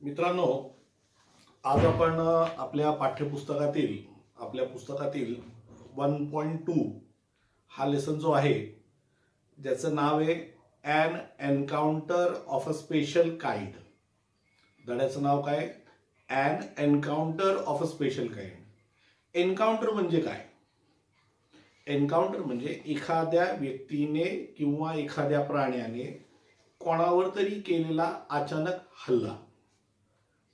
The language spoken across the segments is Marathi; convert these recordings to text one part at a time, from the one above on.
मित्रांनो, आज आपण आपल्या पुस्तकातील 1.2 हा लेसन जो आहे ज्याचं नाव आहे an encounter of a special kind. धड्याचं नाव काय? An encounter of a special kind. Encounter म्हणजे काय? एन्काउंटर म्हणजे एखाद्या व्यक्तीने किंवा एखाद्या प्राण्याने कोणावर तरी केलेला अचानक हल्ला.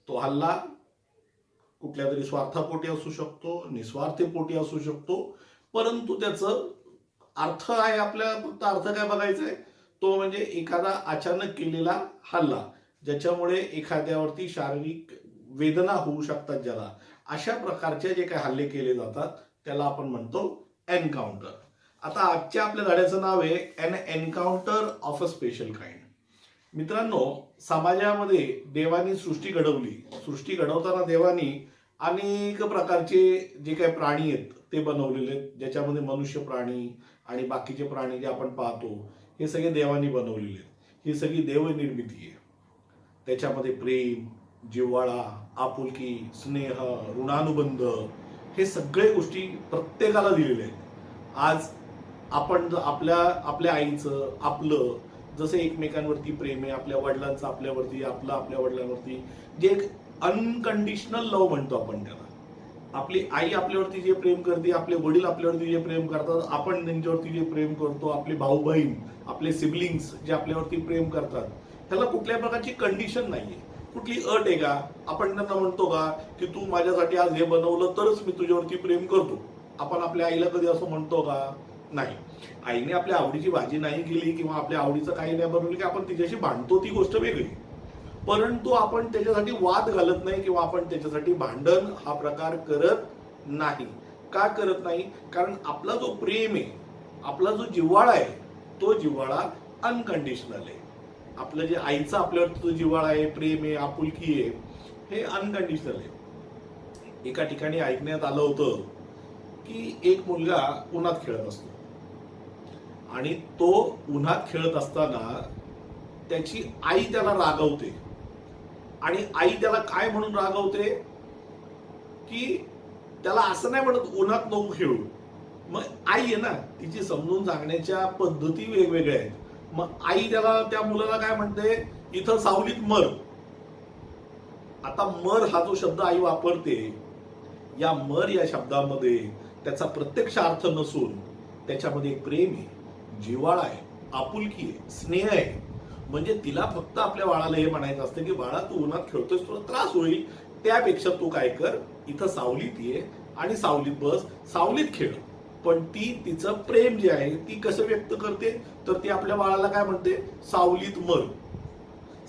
तो हल्ला कुठल्या तरी स्वार्थापोटी असू शकतो, निस्वार्थीपोटी असू शकतो, परंतु त्याचं अर्थ आहे, आपल्याला फक्त अर्थ काय बघायचा आहे, तो म्हणजे एखादा अचानक केलेला हल्ला ज्याच्यामुळे एखाद्यावरती शारीरिक वेदना होऊ शकतात. ज्याला अशा प्रकारचे जे काही हल्ले केले जातात त्याला आपण म्हणतो एन्काउंटर. आता आजच्या आपल्या धड्याचं नाव आहे an encounter of a special kind. मित्रांनो, समाजामध्ये देवानी सृष्टी घडवली. सृष्टी घडवताना देवानी अनेक प्रकारचे जे काही प्राणी आहेत ते बनवलेले आहेत, ज्याच्यामध्ये मनुष्य प्राणी आणि बाकीचे प्राणी जे आपण पाहतो हे सगळे देवानी बनवलेले आहेत. ही सगळी देवनिर्मिती आहे. त्याच्यामध्ये प्रेम, जिव्हाळा, आपुलकी, स्नेह, ऋणानुबंध हे सगळे गोष्टी प्रत्येकाला दिलेल्या आहेत. आज आपण आपल्या आईचं, आपलं जसं एकमेकांवरती प्रेम आहे, आपल्या वडिलांचं आपल्यावरती, आपल्या वडिलांवरती, जे एक अनकंडिशनल लव्ह म्हणतो आपण त्याला. आपली आई आपल्यावरती जे प्रेम करते, आपले वडील आपल्यावरती जे प्रेम करतात, आपण त्यांच्यावरती जे प्रेम करतो, आपले भाऊ बहीण, आपले सिबलिंग्स जे आपल्यावरती प्रेम करतात, त्याला कुठल्या प्रकारची कंडिशन नाहीये, कुठली अट आहे का? आपण त्यांना म्हणतो का की तू माझ्यासाठी आज हे बनवलं तरच मी तुझ्यावरती प्रेम करतो? आपण आपल्या आईला कधी असं म्हणतो का? नाही. आईने आपल्या आवडीची भाजी नाही केली किंवा आपल्या आवडीचं काही नाही बनवलं की आपण तिच्याशी भांडतो, ती गोष्ट वेगळी. परंतु आपण त्याच्यासाठी वाद घालत नाही किंवा आपण त्याच्यासाठी भांडण हा प्रकार करत नाही. का करत नाही? कारण आपला जो प्रेम आहे, आपला जो जिव्हाळा आहे, तो जिव्हाळा अनकंडिशनल आहे. आपलं जे आईचं आपल्यावरती जो जिव्हाळा आहे, प्रेम आहे, आपुलकी आहे, हे अनकंडिशनल आहे. एका ठिकाणी ऐकण्यात आलं होतं की एक मुलगा उन्हात खेळत असतो आणि तो उन्हात खेळत असताना त्याची आई त्याला रागवते. आणि आई त्याला काय म्हणून रागवते की त्याला असं नाही म्हणत उन्हात नको खेळू. मग आई आहे ना, तिची समजून सांगण्याच्या पद्धती वेगवेगळ्या आहेत. मग आई त्या मुलाला काय म्हणते, इथं सावलीत मर. आता मर हा जो शब्द आई वापरते, या मर या शब्दामध्ये त्याचा प्रत्यक्ष अर्थ नसून त्याच्यामध्ये प्रेम आहे, जिव्हाळा आहे, आपुलकी आहे, स्नेह आहे. म्हणजे तिला फक्त आपल्या बाळाला हे म्हणायचं असतं की बाळा, तू उन्हात खेळतोयस, तुला त्रास होईल, त्यापेक्षा तू काय कर, इथं सावलीत ये आणि सावलीत बस, सावलीत खेळ. पण ती तिचं प्रेम जे आहे ती कसं व्यक्त करते, तर ती आपल्या बाळाला काय म्हणते, सावलीत मर,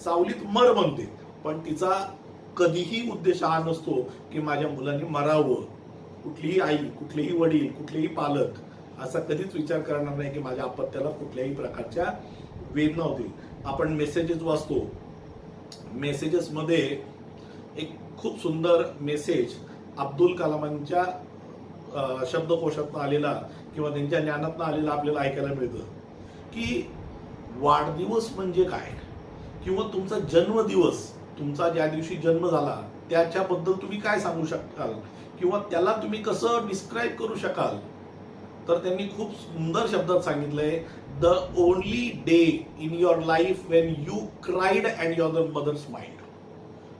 सावलीत मर म्हणते. पण तिचा कधीही उद्देश हा नसतो की माझ्या मुलांनी मरावं. कुठलीही आई, कुठलेही वडील, कुठलेही पालक असा कधीच विचार करणार नाही की माझ्या अपत्याला कुठल्याही प्रकारच्या वेदना होतील. आपण मेसेजेस वाचतो, मेसेजेसमध्ये एक खूप सुंदर मेसेज अब्दुल कलामांच्या शब्दकोशातून आलेला किंवा त्यांच्या ज्ञानातून आलेला आपल्याला ऐकायला मिळतं की वाढदिवस म्हणजे काय, किंवा तुमचा जन्मदिवस, तुमचा ज्या दिवशी जन्म झाला त्याच्याबद्दल तुम्ही काय सांगू शकाल किंवा त्याला तुम्ही कसं डिस्क्राईब करू शकाल. तर त्यांनी खूप सुंदर शब्दात सांगितलंय, the only day in your life when you cried and your mother's mind.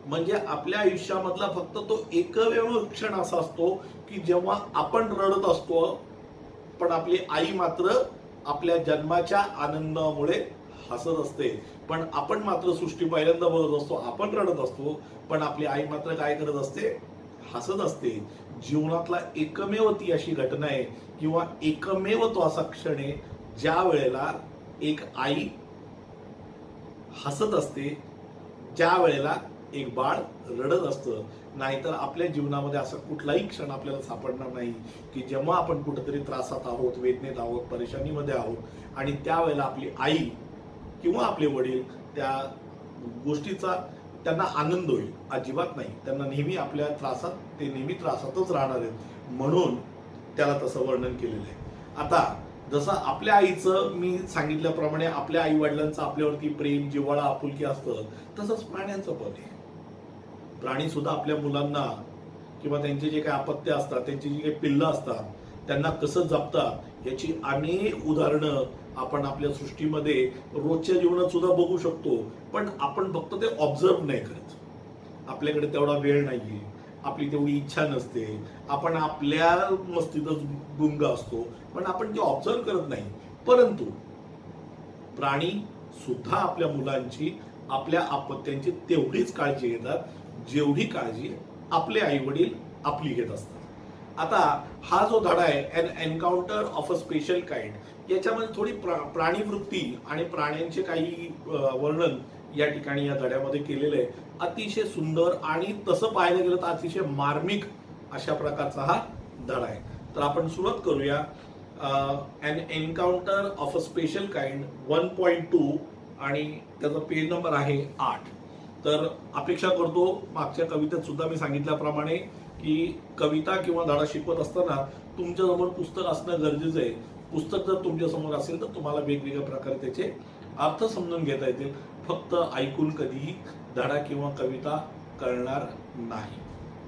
म्हणजे आपल्या आयुष्यामधला फक्त तो एकमेव क्षण असा असतो की जेव्हा आपण रडत असतो, पण आपली आई मात्र आपल्या जन्माच्या आनंदामुळे हसत असते. पण आपण मात्र सृष्टी पहिल्यांदा बघत असतो, आपण रडत असतो, पण आपली आई मात्र काय करत असते, हसत असते. जीवनातला एकमेव ती अशी घटना आहे किंवा एकमेव तो असा क्षण आहे ज्या वेळेला एक आई हसत असते, ज्या वेळेला एक बाळ रडत असतं. नाहीतर आपल्या जीवनामध्ये असा कुठलाही क्षण आपल्याला सापडणार नाही की जेव्हा आपण कुठेतरी त्रासात आहोत, वेदनेत आहोत, परेशानीमध्ये आहोत आणि त्यावेळेला आपली आई किंवा आपले वडील त्या गोष्टीचा त्यांना आनंद होईल. अजिबात नाही. त्यांना नेहमी आपल्या त्रासात, ते नेहमी त्रासातच राहणार आहेत. म्हणून त्याला तसं वर्णन केलेलं आहे. आता जसं आपल्या आईचं मी सांगितल्याप्रमाणे आपल्या आई वडिलांचं आपल्यावरती प्रेम, जिव्हाळा, आपुलकी असतं, तसंच प्राण्यांचं पण आहे. प्राणी सुद्धा आपल्या मुलांना किंवा त्यांचे जे काही अपत्य असतात, त्यांची जी काही पिल्लं असतात, त्यांना कसं जपतात याची अनेक उदाहरणं आपण आपल्या सृष्टीमध्ये रोजच्या जीवनात सुद्धा बघू शकतो. पण आपण फक्त ते ऑब्झर्व नाही करत. आपल्याकडे तेवढा वेळ नाहीये, आपली तेवढी इच्छा नसते, आपण आपल्या मस्तीतच गुंग असतो, पण आपण ते ऑब्झर्व करत नाही. परंतु प्राणी सुद्धा आपल्या मुलांची, आपल्या अपत्यांची तेवढीच काळजी घेतात जेवढी काळजी आपले आई वडील आपली घेत असतात. आता हा जो धडा आहे an encounter of a special kind, याच्यामध्ये थोडी प्राणीवृत्ती आणि प्राण्यांचे काही वर्णन या ठिकाणी या धड्यामध्ये केलेलं आहे. अतिशय सुंदर आणि तसं पाहायला गेलं तर अतिशय मार्मिक अशा प्रकारचा हा धडा आहे. तर आपण सुरुवात करूया. An encounter of a special kind 1.2 आणि त्याचा पेज नंबर आहे 8. तर अपेक्षा करतो, मागच्या कवितेत सुद्धा मी सांगितल्याप्रमाणे, की कविता किंवा धडा शिकवत असताना तुमच्यासमोर पुस्तक असणं गरजेचं आहे. पुस्तक जर तुमच्यासमोर असेल तर तुम्हाला वेगवेगळ्या प्रकारे त्याचे अर्थ समजून घेता येतील. फक्त ऐकून कधीही धडा किंवा कविता कळणार नाही.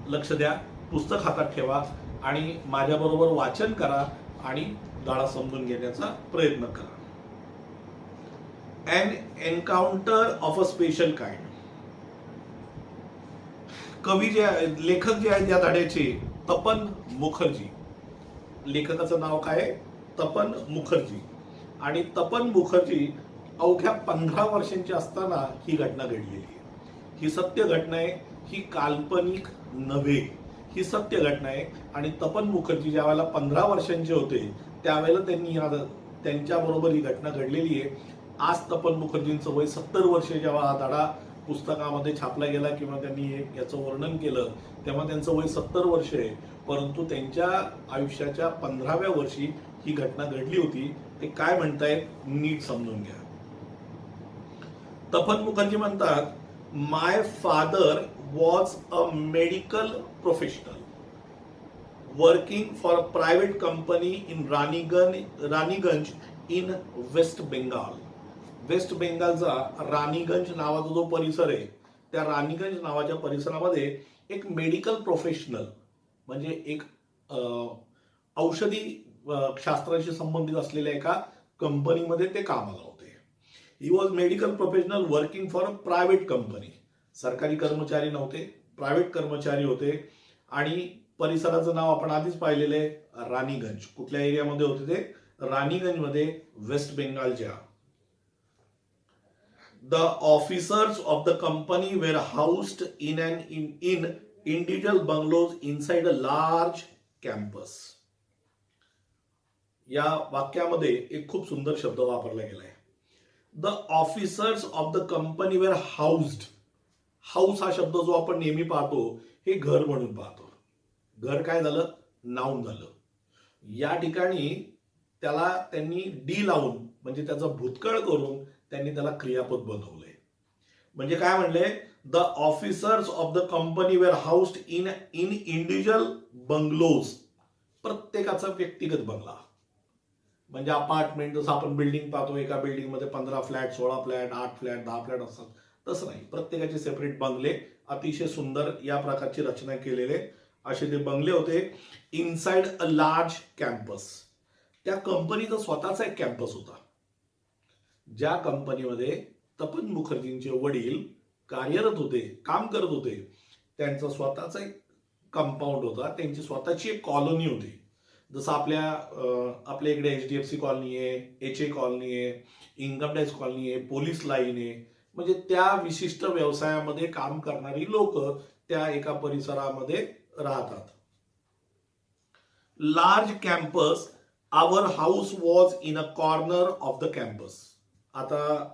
लक्ष द्या, पुस्तक हातात ठेवा आणि माझ्याबरोबर वाचन करा आणि धडा समजून घेण्याचा प्रयत्न करा. An encounter of a special kind. कवी जे लेखक जे आहेत या धड्याचे तपन मुखर्जी. लेखकाचं नाव काय आहे? तपन मुखर्जी. आणि तपन मुखर्जी अवघ्या 15 वर्षांची असताना ही घटना घडलेली आहे. ही सत्य घटना आहे, ही काल्पनिक नव्हे, ही सत्य घटना आहे. आणि तपन मुखर्जी ज्या वेळेला 15 वर्षांचे होते त्यावेळेला त्यांनी त्यांच्याबरोबर ही घटना घडलेली आहे. आज तपन मुखर्जींचं वय 70 वर्ष. जेव्हा हा धडा पुस्तकामध्ये छापला गेला किंवा त्यांनी याचं वर्णन केलं तेव्हा त्यांचं वय 70 वर्ष आहे. परंतु त्यांच्या आयुष्याच्या 15व्या वर्षी ही घटना घडली होती. ते काय म्हणतायत नीट समजून घ्या. तपन मुखर्जी म्हणतात, my father was a medical professional working for a private company in Raniganj in West Bengal. West बेंगालचा रानीगंज नावाचा जो परिसर आहे, त्या रानीगंज नावाच्या परिसरामध्ये एक मेडिकल प्रोफेशनल म्हणजे एक औषधी शास्त्राशी संबंधित असलेल्या एका कंपनीमध्ये ते कामाला होते. He was medical professional working for a private company. सरकारी कर्मचारी नव्हते, प्रायव्हेट कर्मचारी होते. आणि परिसराचं नाव आपण आधीच पाहिलेलं आहे, रानीगंज. कुठल्या एरियामध्ये होते ते? रानीगंजमध्ये, waste बेंगालच्या. The officers of the company were housed in individual bungalows inside a large campus. या वाक्यामध्ये एक खूप सुंदर शब्द वापरला गेलाय. The officers of the company were housed. House हा शब्द जो आपण नेहमी पाहतो हे घर म्हणून पाहतो. घर काय झालं? नाऊन झालं. या ठिकाणी त्याला त्यांनी डी लावून म्हणजे त्याचा भूतकाळ करून त्यांनी त्याला क्रियापद बनवलंय. म्हणजे काय म्हणले? The officers of the company were housed in individual bungalows. प्रत्येकाचा व्यक्तिगत बंगला. म्हणजे अपार्टमेंट जसं आपण बिल्डिंग पाहतो, एका बिल्डिंगमध्ये 15 फ्लॅट, 16 फ्लॅट, 8 फ्लॅट, 10 फ्लॅट असतात, तसं नाही. प्रत्येकाचे सेपरेट बंगले, अतिशय सुंदर या प्रकारची रचना केलेले असे ते बंगले होते. Inside a large campus. त्या कंपनीचा स्वतःचा एक कॅम्पस होता. ज्या कंपनीमध्ये तपन मुखर्जींचे वडील कार्यरत होते, काम करत होते, त्यांचा स्वतःचा एक कंपाऊंड होता, त्यांची स्वतःची एक कॉलनी होती. जसं आपल्या इकडे HDFC कॉलनी आहे, HA कॉलनी आहे, इन्कम टॅक्स कॉलनी आहे, पोलीस लाईन आहे. म्हणजे त्या विशिष्ट व्यवसायामध्ये काम करणारी लोक त्या एका परिसरामध्ये राहतात. Large campus. Our house was in a corner of the campus. आता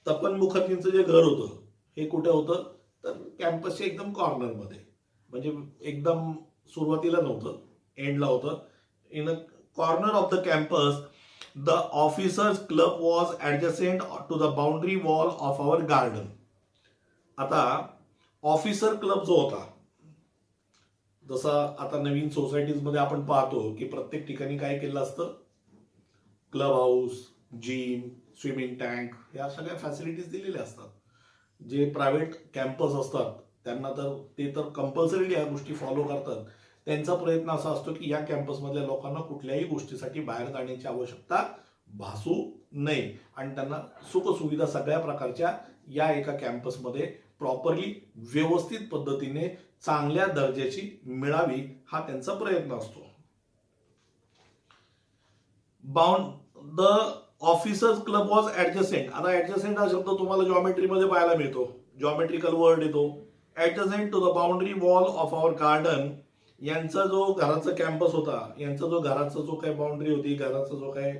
तपन मुखर्जींचं जे घर होतं हे कुठे होतं? तर कॅम्पसच्या एकदम कॉर्नरमध्ये, म्हणजे एकदम सुरुवातीला नव्हतं, एंडला होतं. In a corner of the campus the officers club was adjacent to the boundary wall of our garden. आता ऑफिसर क्लब जो होता, जसं आता नवीन सोसायटीजमध्ये आपण पाहतो की प्रत्येक ठिकाणी काय केलं असतं? Club house, gym, swimming tank या सगळ्या फॅसिलिटीज दिलेल्या असतात. जे प्रायव्हेट कॅम्पस असतात त्यांना तर ते तर कंपल्सरीली या गोष्टी फॉलो करतात. त्यांचा प्रयत्न असा असतो की या कॅम्पसमधल्या लोकांना कुठल्याही गोष्टीसाठी बाहेर जाण्याची आवश्यकता भासू नये आणि त्यांना सुखसुविधा सगळ्या प्रकारच्या या एका कॅम्पसमध्ये प्रॉपरली व्यवस्थित पद्धतीने चांगल्या दर्जाची मिळावी हा त्यांचा प्रयत्न असतो. The officers club was adjacent. आता ऍडजसेंट हा शब्द तुम्हाला जॉमेट्रीमध्ये पाहायला मिळतो, जॉमेट्रिकल वर्ड येतो. Adjacent to the boundary wall of our garden. यांचा जो घराचा कॅम्पस होता, यांचा जो घराचा जो काही बाउंड्री होती, घराचा जो काही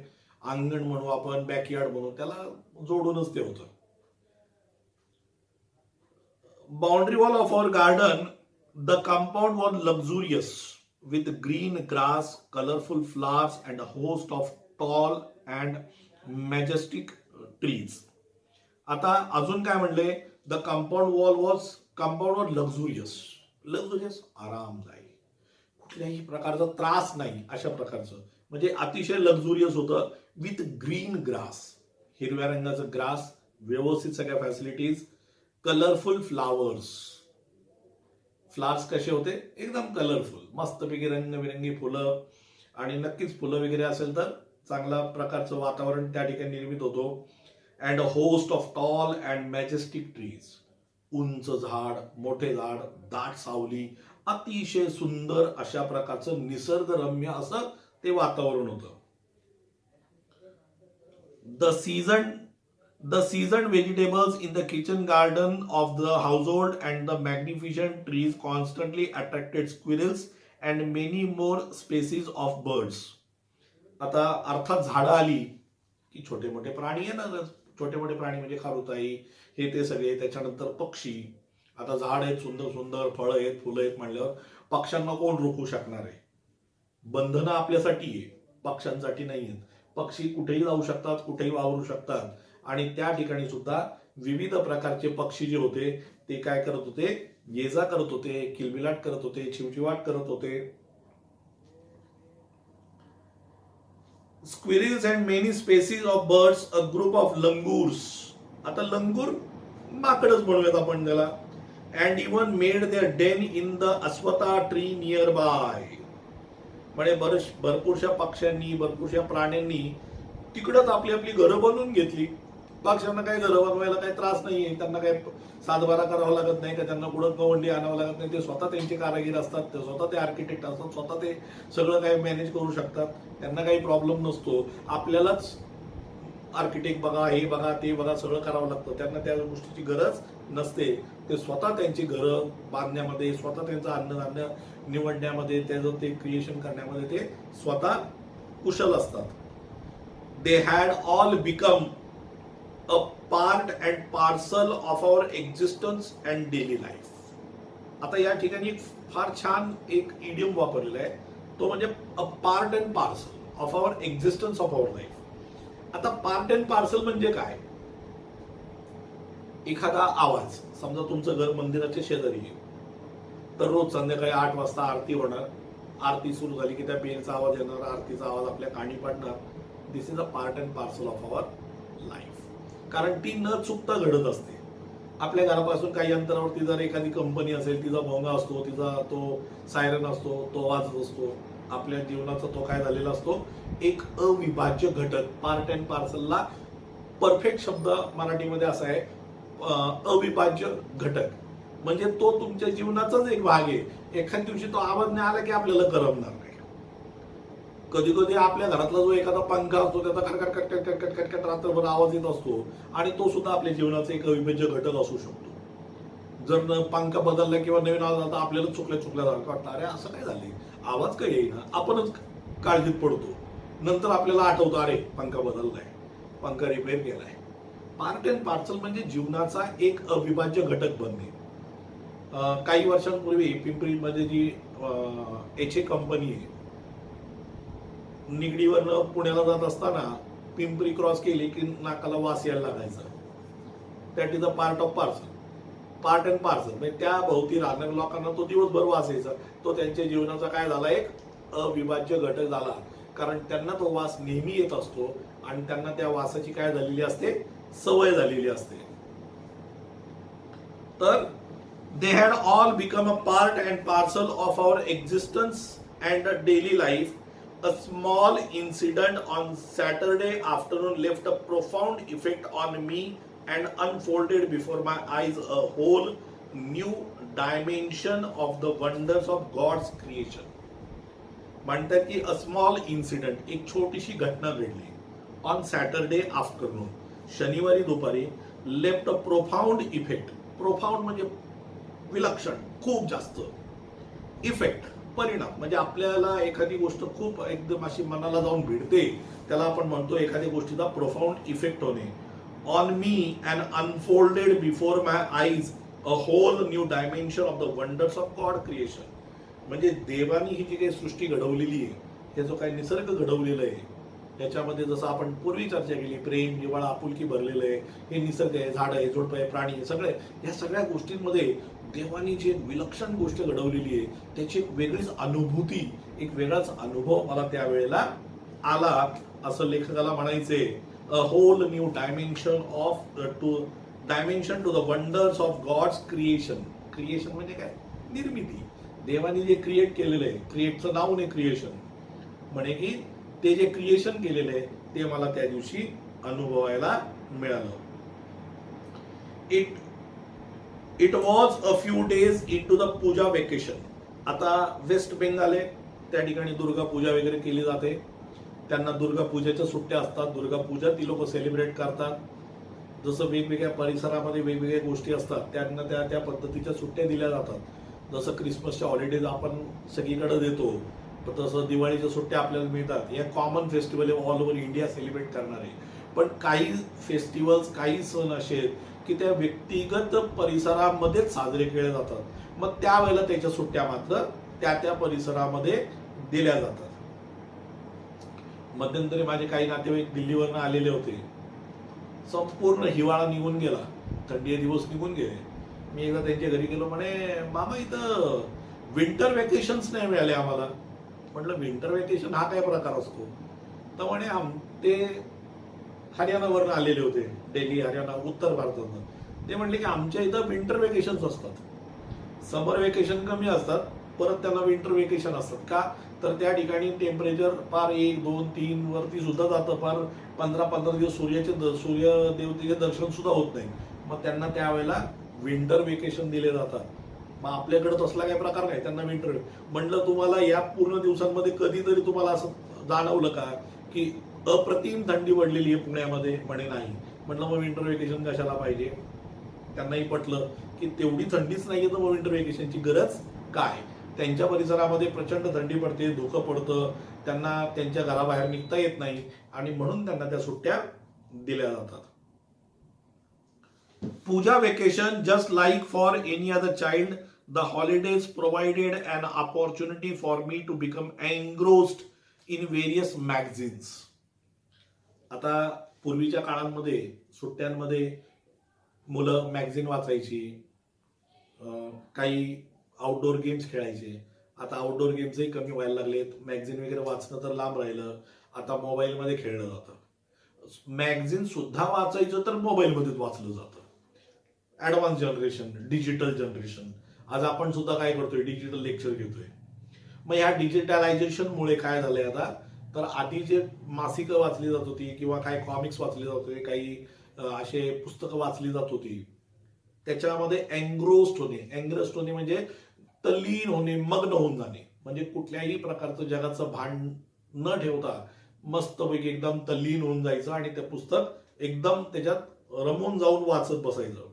अंगण म्हणू आपण, बॅकयार्ड म्हणू, त्याला जोडूनच ते होतं. Boundary wall of our garden, the compound was luxurious with green grass, colorful flowers and a host of tall and majestic trees. आता अजून काय म्हणले, the compound was luxurious. Luxurious आरामदायी, कुठल्याही प्रकारचा त्रास नाही अशा प्रकारचं, म्हणजे अतिशय लक्झुरियस होतं. विथ ग्रीन ग्रास, हिरव्या रंगाचं ग्रास, व्यवस्थित सगळ्या फॅसिलिटीज, कलरफुल फ्लावर्स. फ्लावर्स कसे होते, एकदम कलरफुल, मस्तपैकी रंगबिरंगी फुलं, आणि नक्कीच फुलं वगैरे असेल तर चांगल्या प्रकारचं वातावरण त्या ठिकाणी निर्मित होतो. And a host of tall and majestic trees. उंच झाड, मोठे झाड, दाट सावली, अतिशय सुंदर अशा प्रकारचं निसर्गरम्य असं ते वातावरण होतं. The seasoned vegetables in the kitchen garden of the household and the magnificent trees constantly attracted squirrels and many more species of birds. आता अर्थात झाडं आली की छोटे मोठे प्राणी येणारच. छोटे मोठे प्राणी म्हणजे खारुताई, हे ते सगळे. त्याच्यानंतर पक्षी. आता झाड आहेत, सुंदर सुंदर फळं आहेत, फुलं आहेत म्हणल्यावर पक्ष्यांना कोण रोखू शकणार आहे? बंधनं आपल्यासाठी आहे, पक्ष्यांसाठी नाही आहेत. पक्षी कुठेही जाऊ शकतात, कुठेही वावरू शकतात. आणि त्या ठिकाणी सुद्धा विविध प्रकारचे पक्षी जे होते ते काय करत होते, ये जा करत होते, किलबिलाट करत होते, चिवचिवाट करत होते. Squirrels and many species of birds, a group of langurs. आता लंगूर माकडच म्हणूयात आपण त्याला. And even made their den in the ashwattha tree nearby. म्हणजे भरपूरशा पक्ष्यांनी, भरपूरशा प्राण्यांनी तिकडच आपली आपली घरं बनवून घेतली. पक्ष्यांना काही घरं बनवायला काही त्रास नाहीये, त्यांना काही सातबारा करावा लागत नाही, का त्यांना कुठं गवंडी आणावं लागत नाही. ते स्वतः त्यांचे कारागीर असतात, ते स्वतः ते आर्किटेक्ट असतात, स्वतः ते सगळं काही मॅनेज करू शकतात. त्यांना काही प्रॉब्लेम नसतो. आपल्यालाच आर्किटेक्ट बघा, हे बघा, ते बघा, सगळं करावं लागतं. त्यांना त्या गोष्टीची गरज नसते. ते स्वतः त्यांची घरं बांधण्यामध्ये, स्वतः त्यांचं अन्नधान्य निवडण्यामध्ये, त्याचं ते क्रिएशन करण्यामध्ये ते स्वतः कुशल असतात. They had all become a part and parcel of our existence and daily life. आता या ठिकाणी फार छान एक इडियम वापरलेला आहे, तो म्हणजे a part and parcel of our existence of our life. आता पार्ट अँड पार्सल म्हणजे काय? एखादा आवाज, समजा तुमचं घर मंदिराच्या शेजारी आहे, तर रोज संध्याकाळी 8 वाजता आरती होणार. आरती सुरू झाली की त्या बेलचा आवाज येणार, आरतीचा आवाज आपल्या कानी पडणार. This is a part and parcel of our life. कारण ती न चुकता घडत असते. आपल्या घरापासून काही अंतरावरती जर एखादी कंपनी असेल, तिचा भोंगा असतो, तिचा तो सायरन असतो, तो वाजत असतो. आपल्या जीवनाचा तो काय झालेला असतो, एक अविभाज्य घटक. पार्ट अँड पार्सलला परफेक्ट शब्द मराठीमध्ये असा आहे, अविभाज्य घटक. म्हणजे तो तुमच्या जीवनाचाच एक भाग आहे. एखाद्या दिवशी तो आवाज नाही आला की आपल्याला करमणार नाही. कधी कधी आपल्या घरातला जो एखादा पंखा असतो, त्याचा खटखट खटखट खटखट खटखट रात्रभर आवाज येत असतो, आणि तो सुद्धा आपल्या जीवनाचा एक अविभाज्य घटक असू शकतो. जर पंखा बदलला किंवा नवीन आवाज आला तर आपल्याला चुकल्यासारखं वाटतं, अरे असं काय झालंय, आवाज काय येईना. आपणच काळजीत पडतो. नंतर आपल्याला आठवतं, अरे पंखा बदललाय, पंखा रिपेअर केलाय. पार्ट अँड पार्सल म्हणजे जीवनाचा एक अविभाज्य घटक बनणे. काही वर्षांपूर्वी पिंपरीमध्ये जी एच कंपनी आहे, निगडीवर पुण्याला जात असताना पिंपरी क्रॉस केली की नाकाला वास यायला लागायचा. That is a part of parcel. Part and parcel म्हणजे त्या भोवती राहणाऱ्या लोकांना तो दिवसभर वास यायचा. तो त्यांच्या जीवनाचा काय झाला, एक अविभाज्य घटक झाला. कारण त्यांना तो वास नेहमी येत असतो आणि त्यांना त्या वासाची काय झालेली असते, सवय झालेली असते. तर They had all become a part and parcel of our existence and daily life. A small incident on Saturday afternoon left a profound effect on me and unfolded before my eyes a whole new dimension of the wonders of God's creation. म्हणतात की अ स्मॉल इन्सिडेंट, एक छोटीशी घटना घडली ऑन सॅटरडे आफ्टरनून, शनिवारी दुपारी, left a profound effect. Profound म्हणजे विलक्षण, खूप जास्त. इफेक्ट परिणाम, म्हणजे आपल्याला एखादी गोष्ट खूप एकदम अशी मनाला जाऊन भिडते, त्याला आपण म्हणतो एखाद्या गोष्टीचा प्रोफाऊंड इफेक्ट होणे. On me and unfolded before my eyes a whole new dimension of the wonders of God creation. म्हणजे देवानी ही जी काही सृष्टी घडवलेली आहे, हे जो काही निसर्ग घडवलेला आहे, त्याच्यामध्ये जसं आपण पूर्वी चर्चा केली, प्रेम, जिव्हाळा, आपुलकी भरलेलं आहे. हे निसर्ग आहे, झाड आहे, झुडपं आहे, प्राणी आहे, सगळे या सगळ्या गोष्टींमध्ये देवानी जी विलक्षण गोष्ट घडवलेली आहे, त्याची एक वेगळीच अनुभूती, एक वेगळाच अनुभव मला त्यावेळेला आला. असं लेखकाला म्हणायचे, a whole new dimension to the wonders of God's creation. Creation म्हणजे काय? निर्मिती. देवानी जे क्रिएट केलेलं आहे, क्रिएटचं नाव नाही क्रिएशन, म्हणे की ते जे क्रिएशन केलेलं आहे ते मला त्या दिवशी अनुभवायला मिळालं. It was a few days into the Puja vacation. आता वेस्ट बेंगाल आहे, त्या ठिकाणी दुर्गा पूजा वगैरे केली जाते. त्यांना दुर्गा पूजेच्या सुट्ट्या असतात. दुर्गा पूजा ती लोक सेलिब्रेट करतात. जसं वेगवेगळ्या परिसरामध्ये वेगवेगळ्या गोष्टी असतात, त्यांना त्या त्या पद्धतीच्या सुट्ट्या दिल्या जातात. जसं क्रिसमसच्या हॉलिडेज आपण सगळीकडे देतो, तसं दिवाळीच्या सुट्ट्या आपल्याला मिळतात. या common festival all over India celebrate करणार आहे. पण काही फेस्टिवल्स, काही सण असे आहेत की त्या व्यक्तिगत परिसरामध्येच साजरे केले जातात. मग त्यावेळेला त्याच्या सुट्ट्या मात्र त्या त्या परिसरामध्ये दिल्या जातात. मध्यंतरी माझे काही नातेवाईक दिल्लीवरनं आलेले होते. संपूर्ण हिवाळा निघून गेला, थंडीचे दिवस निघून गेले. मी एकदा त्यांच्या घरी गेलो, म्हणे मामा इथं विंटर वेकेशन्स नाही मिळाले आम्हाला. म्हटलं विंटर वेकेशन हा काय प्रकार असतो? तर म्हणे ते हरियाणावरून आलेले होते, दिल्ली, हरियाणा, उत्तर भारतातून. ते म्हणले की आमच्या इथं विंटर वेकेशन्स असतात, समर वेकेशन कमी असतात, परत त्यांना विंटर वेकेशन असतात. का? तर त्या ठिकाणी टेम्परेचर फार 1, 2, 3 वरती सुद्धा जातं. फार 15-15 दिवस सूर्यदेवतेचे दर्शन सुद्धा होत नाही. मग त्यांना त्यावेळेला विंटर वेकेशन दिले जातात. मग आपल्याकडे तसला काही प्रकार नाही, त्यांना विंटर. म्हटलं तुम्हाला या पूर्ण दिवसांमध्ये कधीतरी तुम्हाला असं जाणवलं का की अप्रतिम थंडी पडलेली आहे पुण्यामध्ये? म्हणे नाही. म्हटलं मग विंटर वेकेशन कशाला पाहिजे? त्यांनाही पटलं की तेवढी थंडीच नाहीये, तर मग विंटर वेकेशनची गरज काय? त्यांच्या परिसरामध्ये प्रचंड थंडी पडते, धुकं पडतं, त्यांना त्यांच्या घराबाहेर निघता येत नाही, आणि म्हणून त्यांना त्या सुट्ट्या दिल्या जातात. Puja vacation, just like for any other child, the holidays provided an opportunity for me to become engrossed in various magazines. आता पूर्वीच्या काळांमध्ये सुट्ट्यांमध्ये मुलं मॅगझिन वाचायची, काही आउटडोर गेम्स खेळायचे. आता आउटडोर गेम्सही कमी व्हायला लागलेत, मॅगझिन वगैरे वाचणं तर लांब राहिलं, आता मोबाईलमध्ये खेळलं जातं. मॅगझिन सुद्धा वाचायचं तर मोबाईलमध्येच वाचलं जातं. Advance generation, digital generation. आज आपण सुद्धा काय करतोय? डिजिटल लेक्चर घेतोय. मग ह्या डिजिटलायझेशनमुळे काय झालंय आता, तर आधी जे मासिकं वाचली जात होती किंवा काही कॉमिक्स वाचले जात होते, काही असे पुस्तकं वाचली जात होती, त्याच्यामध्ये एंग्रोस्ड होणे म्हणजे तल्लीन होणे, मग्न होऊन जाणे. म्हणजे कुठल्याही प्रकारचं जगाचं भान न ठेवता मस्तपैकी एकदम तल्लीन होऊन जायचं आणि ते पुस्तक एकदम त्याच्यात रमून जाऊन वाचत बसायचं.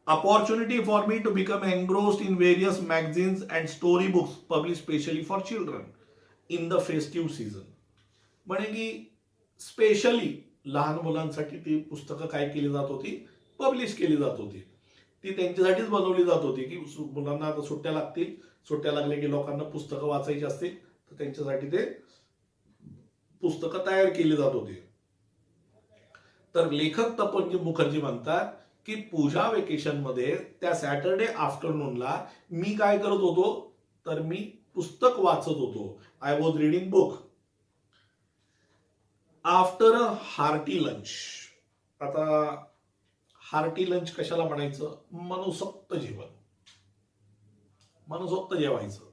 Opportunity for me to become engrossed in various magazines and story books published specially for children in the festive season. म्हणे की स्पेशली लहान मुलांसाठी ती पुस्तकं काय केली जात होती? पब्लिश केली जात होती. ती त्यांच्यासाठीच बनवली जात होती की मुलांना आता सुट्ट्या लागतील, सुट्ट्या लागल्या की लोकांना पुस्तकं वाचायची असतील, तर त्यांच्यासाठी ते पुस्तकं तयार केली जात होती. तर लेखक तपन मुखर्जी म्हणतात की पूजा वेकेशन मध्ये त्या सॅटरडे आफ्टरनूनला मी काय करत होतो, तर मी पुस्तक वाचत होतो. I was reading book after a hearty lunch. आता हार्टी लंच कशाला म्हणायचं? मनसोक्त जेवण. मनसोक्त जेवायचं,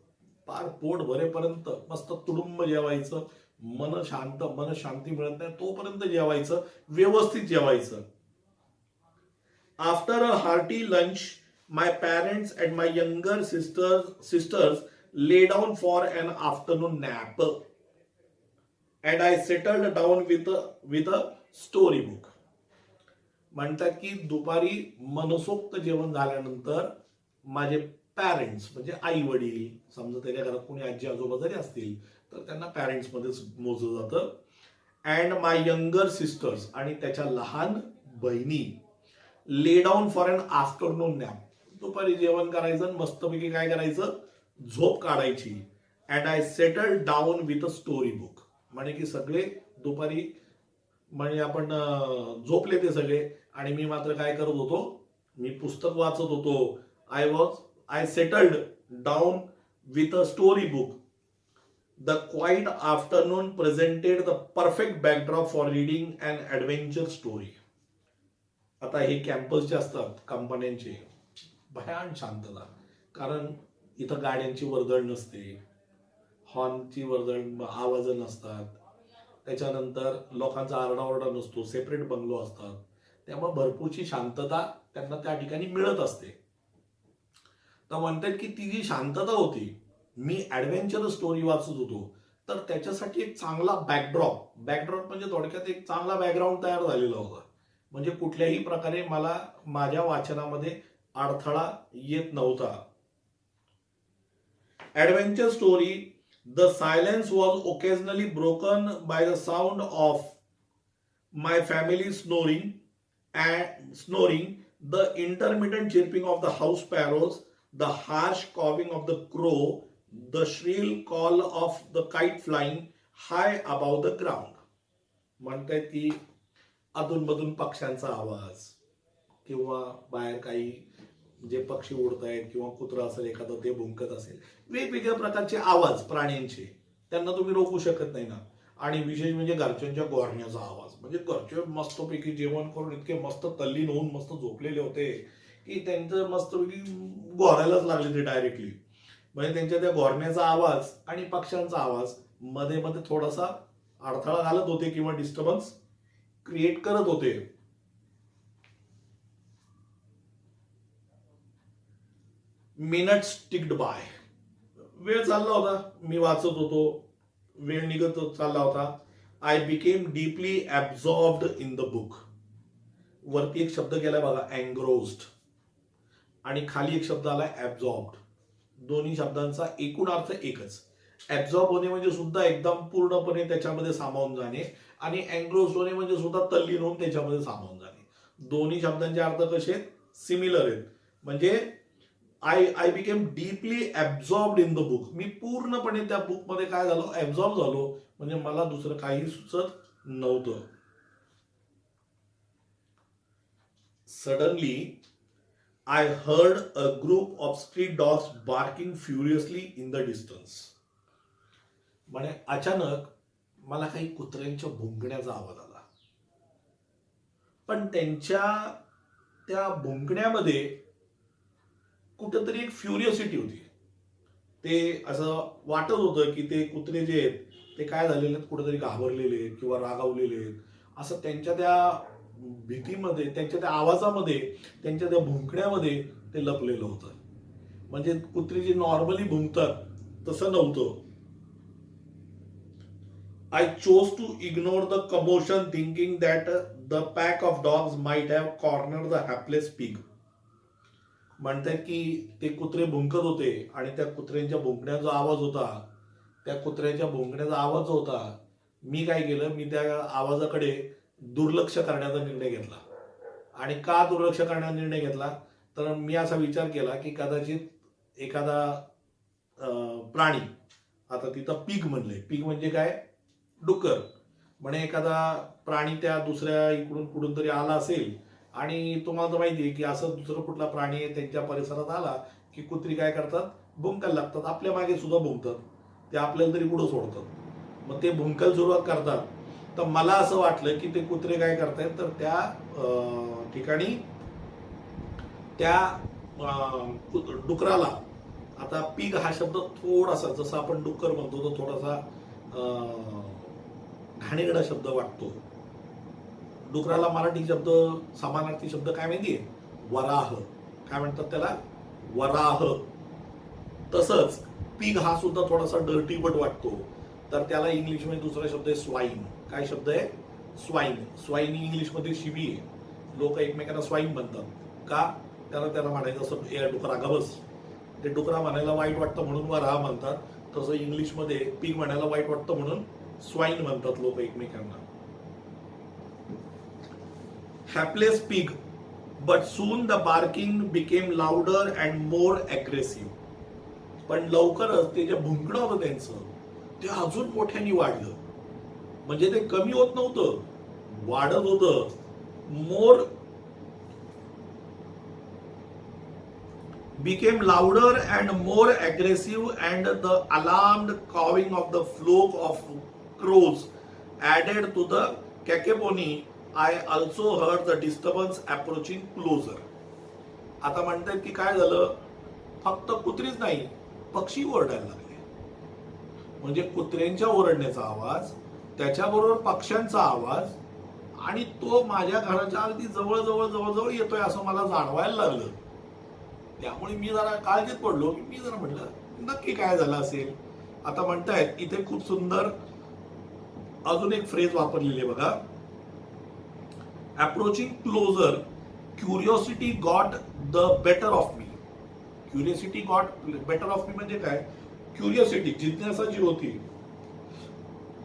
फार पोट भरेपर्यंत मस्त तुडुंब जेवायचं, मन शांती मिळत नाही तोपर्यंत जेवायचं, व्यवस्थित जेवायचं. After a hearty lunch my parents and my younger sisters lay down for an afternoon nap and I settled down with a story book. म्हणतात की दुपारी मनसोक्त जेवण झाल्यानंतर माझे पॅरेंट्स म्हणजे आई वडील, समजा त्याच्या घरात कोणी आजी आजोबा जरी असतील तर त्यांना पॅरेंट्स मध्येच मोजलं जातं. अँड माय यंगर सिस्टर्स आणि त्याच्या लहान बहिणी lay down for an afternoon nap. दुपारी जेवण करायचं आणि मस्तपैकी काय करायचं, झोप काढायची. And I settle down with a story book. म्हणजे की सगळे दुपारी म्हणजे आपण झोपले ते सगळे आणि मी मात्र काय करत होतो, मी पुस्तक वाचत होतो. I settled down with a story book. The quiet afternoon presented the perfect backdrop for reading and adventure story. आता हे कॅम्पस जे असतात कंपन्यांचे, भयान शांतता, कारण इथं गाड्यांची वर्दळ नसते, हॉर्नची वर्दळ आवाज नसतात, त्याच्यानंतर लोकांचा आरडाओरडा नसतो, सेपरेट बंगलो असतात, त्यामुळे भरपूरची शांतता त्यांना त्या ठिकाणी मिळत असते. तर म्हणतात की ती जी शांतता होती, मी ॲडव्हेंचर स्टोरी वाचत होतो, तर त्याच्यासाठी एक चांगला बॅकड्रॉप म्हणजे थोडक्यात एक चांगला बॅकग्राऊंड तयार झालेला होता. म्हणजे कुठल्याही प्रकारे मला माझ्या वाचनामध्ये अडथळा येत नव्हता. Adventure story. The silence was occasionally broken by the sound of my family snoring, the intermittent chirping of the house sparrows, the harsh cawing of the crow, the shrill call of the kite flying high above the ground. म्हणतात की अधूनमधून पक्ष्यांचा आवाज किंवा बाहेर काही जे पक्षी उडत आहेत किंवा कुत्रा असेल एखादं ते भुंकत असेल, वेगवेगळ्या प्रकारचे आवाज प्राण्यांचे, त्यांना तुम्ही रोखू शकत नाही ना. आणि विशेष म्हणजे घरच्यांच्या गोरण्याचा आवाज, म्हणजे घरचे मस्तपैकी जेवण करून इतके मस्त तल्लीन होऊन मस्त झोपलेले होते की त्यांचं मस्तपैकी गोरायलाच लागले ते डायरेक्टली. म्हणजे त्यांच्या त्या गोरण्याचा आवाज आणि पक्ष्यांचा आवाज मध्ये मध्ये थोडासा अडथळा घालत होते किंवा डिस्टर्बन्स क्रिएट करत होते. Minutes ticked by. वेळ चालला होता, मी वाचत होतो, वेळ निघत चालला होता. I became deeply absorbed in the book. वरती एक शब्द गेलाय बघा, एन्ग्रोस्ड, आणि खाली एक शब्द आलाय ॲब्झॉर्ब्ड. दोन्ही शब्दांचा एकूण अर्थ एकच. ॲब्झॉर्ब होणे म्हणजे सुद्धा एकदम पूर्णपणे त्याच्यामध्ये सामावून जाणे, आणि एन्ग्रोस्ड होणे म्हणजे सुद्धा तल्लीन होऊन त्याच्यामध्ये सामावून जाणे. दोन्ही शब्दांचे अर्थ कसे आहेत, सिमिलर आहेत. म्हणजे I became deeply absorbed in the book. मी पूर्णपणे त्या बुकमध्ये काय झालो, ॲब्झॉर्ब झालो, म्हणजे मला दुसरं काही सुचत नव्हतं. Suddenly I heard a group of street dogs barking furiously in the distance. म्हणजे अचानक मला काही कुत्र्यांच्या भुंकण्याचा आवाज आला, पण त्यांच्या त्या भुंकण्यामध्ये कुठेतरी एक फ्युरियोसिटी होती. ते असं वाटत होतं की ते कुत्रे जे आहेत ते काय झालेले आहेत, कुठेतरी घाबरलेले आहेत किंवा रागावलेले आहेत, असं त्यांच्या त्या भीतीमध्ये, त्यांच्या त्या आवाजामध्ये, त्यांच्या त्या भुंकण्यामध्ये ते लपलेलं होतं. म्हणजे कुत्री जी नॉर्मली भुंकतात तसं नव्हतं. I chose to ignore the commotion, thinking that the pack of dogs might have cornered the hapless pig. म्हणतात की ते कुत्रे भुंकत होते आणि त्या कुत्र्यांच्या भुंकण्याचा आवाज होता, त्या कुत्र्याच्या भुंकण्याचा आवाज होता, मी काय केलं, मी त्या आवाजाकडे दुर्लक्ष करण्याचा निर्णय घेतला. आणि का दुर्लक्ष करण्याचा निर्णय घेतला, तर मी असा विचार केला की कदाचित एखादा प्राणी, आता तिथं पिग म्हणले, पिग म्हणजे काय, डुक्कर, म्हणे एखादा प्राणी त्या दुसऱ्या इकडून कुठून तरी आला असेल, आणि तुम्हाला तर माहिती आहे की असं दुसरं कुठला प्राणी आहे त्यांच्या परिसरात आला की कुत्री काय करतात, भुंकायला लागतात, आपल्या मागे सुद्धा भुंकतात, ते आपल्याला तरी पुढं सोडतात, मग ते भुंकायला सुरुवात करतात. तर मला असं वाटलं की ते कुत्रे काय करतायत, तर त्या ठिकाणी त्या डुकराला आता पिग हा शब्द थोडासा, जसा आपण डुक्कर म्हणतो, तो थोडासा घाणेरडा शब्द वाटतो. डुकराला मराठी शब्द, समानार्थी शब्द काय माहितीये? वराह. काय म्हणतात त्याला? वराह. तसंच पिग हा सुद्धा थोडासा डर्टीबट वाटतो, तर त्याला इंग्लिशमध्ये दुसरा शब्द आहे स्वाईन. काय शब्द आहे? स्वाईन. स्वाईन ही इंग्लिशमध्ये शिवी आहे. लोक एकमेकांना स्वाईन म्हणतात. का? त्याला म्हणायचं असं, ए डुकरा गबस. ते डुकरा म्हणायला वाईट वाटतं म्हणून वराह म्हणतात. तसं इंग्लिशमध्ये पिग म्हणायला वाईट वाटतं म्हणून स्वाईन म्हणतात लोक एकमेकांना. Hapless pig, but soon the barking became louder and more aggressive. पण लवकरच ते जे भुंकणं होतं त्यांचं, ते अजून मोठ्याने वाढलं. म्हणजे ते कमी होत नव्हतं, वाढत होतं. मोर became louder and more aggressive, and the alarmed cawing of the flock of crows added to the cacophony. I also heard the disturbance approaching closer. आता म्हणतात की काय झालं, फक्त कुत्रीच नाही, पक्षी ओरडायला लागले. म्हणजे कुत्र्यांच्या ओरडण्याचा आवाज, त्याच्याबरोबर पक्ष्यांचा आवाज, आणि तो माझ्या घराच्या अगदी जवळ जवळ जवळ जवळ येतोय असं मला जाणवायला लागलं. त्यामुळे मी जरा काळजीत पडलो. मी जरा म्हटलं नक्की काय झालं असेल. आता म्हणतायत इथे खूप सुंदर अजून एक फ्रेज वापरलेली आहे बघा. Approaching closer, curiosity got the better of me. Curiosity got better of me म्हणजे काय? क्युरिओसिटी, जिज्ञासा जी होती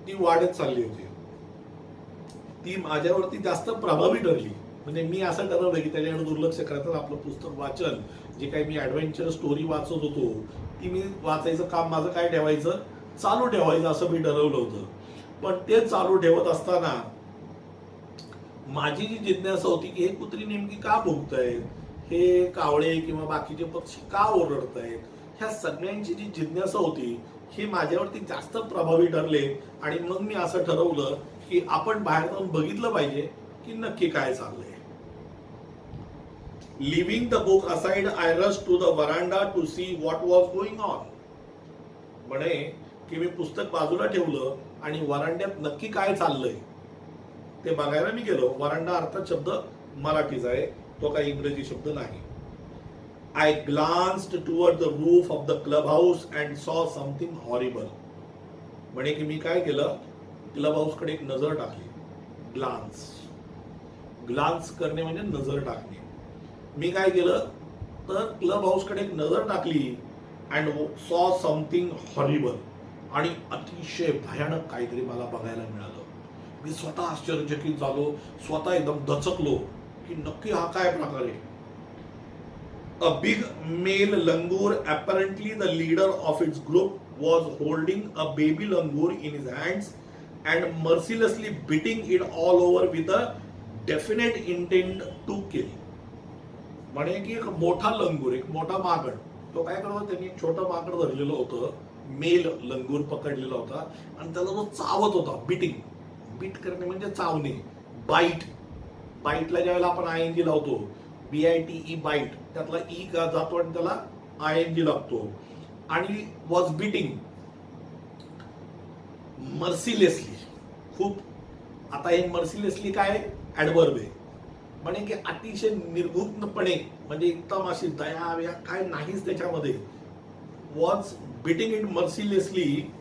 ती वाढत चालली होती. ती माझ्यावरती जास्त प्रभावी ठरली. म्हणजे मी असं ठरवलं की त्याच्याकडे दुर्लक्ष करायचं, आपलं पुस्तक वाचन, जे काही मी ॲडव्हेंचर स्टोरी वाचत होतो ती मी वाचायचं काम माझं काय ठेवायचं, चालू ठेवायचं असं मी ठरवलं होतं. पण ते चालू ठेवत असताना माझी जी जिज्ञासा होती की हे कुत्री नेमकी का भुंकतायत, हे कावळे किंवा बाकीचे पक्षी का ओरडतायत, ह्या सगळ्यांची जी जिज्ञासा होती ही माझ्यावरती जास्त प्रभावी ठरले. आणि मग मी असं ठरवलं की आपण बाहेर जाऊन बघितलं पाहिजे की नक्की काय चाललंय. Leaving the book aside, I rushed to the veranda to see what was going on. म्हणे की मी पुस्तक बाजूला ठेवलं आणि वरांड्यात नक्की काय चाललंय ते बघायला मी गेलो. वरांडा अर्थात शब्द मराठीचा आहे, तो काही इंग्रजी शब्द नाही. I glanced toward the roof of the clubhouse and saw something horrible. म्हणे की मी काय केलं, क्लब हाऊस कडे एक नजर टाकली. ग्लान्स करणे म्हणजे नजर टाकणे. मी काय केलं तर क्लब हाऊस कडे एक नजर टाकली अँड सॉ समथिंग हॉरिबल. आणि अतिशय भयानक काहीतरी मला बघायला मिळालं. मी स्वतः आश्चर्यचकित झालो, स्वतः एकदम दचकलो की नक्की हा काय प्रकार आहे. A big male langur, apparently the leader of its group, was holding a baby langur in his hands and mercilessly beating it all over with a definite intent to kill. म्हणे की एक मोठा लंगूर, एक मोठा माकड, तो काय करतो, त्यांनी एक छोटं माकड धरलेलं होतं, मेल लंगूर पकडलेला होता आणि त्याला तो चावत होता. बीट करणे म्हणजे चावणे. बाईटला ज्यावेळेला आपण ING लावतो, BITE बाईट, त्यातला ई का जातो आणि त्याला ING लागतो. आणि वॉज बीटिंग मर्सिलेसली, खूप. आता हे मर्सिलेसली काय ऍडवर्ब आहे. म्हणे की अतिशय निर्घृणपणे, म्हणजे एकदम अशी दया व्या काय नाहीच त्याच्यामध्ये. Was beating it mercilessly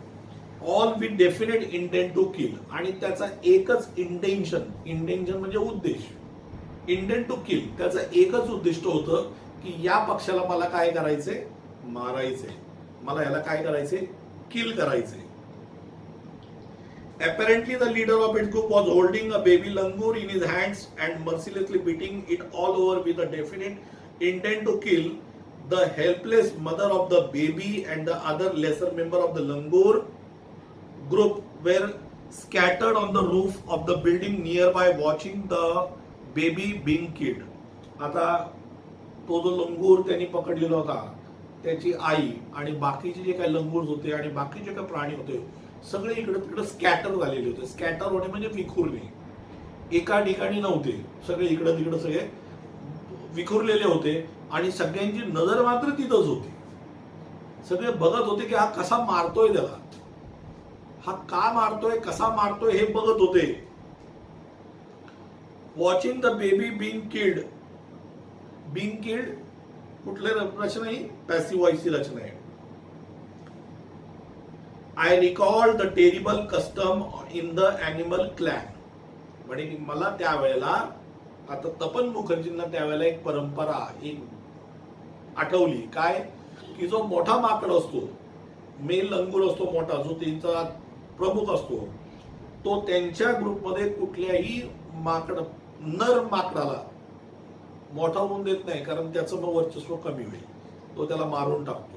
all with definite intent to kill. आणि त्याचा एकच इंटेन्शन म्हणजे उद्देश, इंटेंट टू किल, त्याचं एकच उद्दिष्ट होतं की या पक्षाला मला काय करायचंय, मारायचंय, मला याला काय करायचंय, किल करायचंय. Apparently the leader of its group was holding a baby langur in his hands and mercilessly beating it all over with a definite intent to kill. The helpless mother of the baby and the other lesser member of the langur group were scattered on the roof of the building nearby watching the baby being killed. आता तो जो लंगूर त्यांनी पकडलेला होता, त्याची आई आणि बाकीचे जे काही लंगूर होते आणि बाकीचे काही प्राणी होते सगळे इकडे तिकडे स्कॅटर झालेले होते. स्कॅटर होणे म्हणजे विखुरणे. एका ठिकाणी नव्हते, सगळे इकडे तिकडे सगळे विखुरलेले होते आणि सगळ्यांची नजर मात्र तिथंच होती. सगळे बघत होते की हा कसा मारतोय त्याला, हा का मारतोय, कसा मारतोय हे बघत होते. Watching the baby being killed कुठले रचना ही पॅसिव्ह व्हॉइसची रचना आहे. I recall the terrible custom in the animal clan. म्हणजे मला त्यावेळेला, आता तपन मुखर्जींना त्यावेळेला एक परंपरा एक आठवली. काय की जो मोठा माकड असतो, मेल लंगूर असतो मोठा, जो त्यांचा प्रमुख असतो, तो त्यांच्या ग्रुपमध्ये कुठल्याही नर माकडाला मोठा होऊन देत नाही, कारण त्याचं मग वर्चस्व कमी होईल, तो त्याला मारून टाकतो.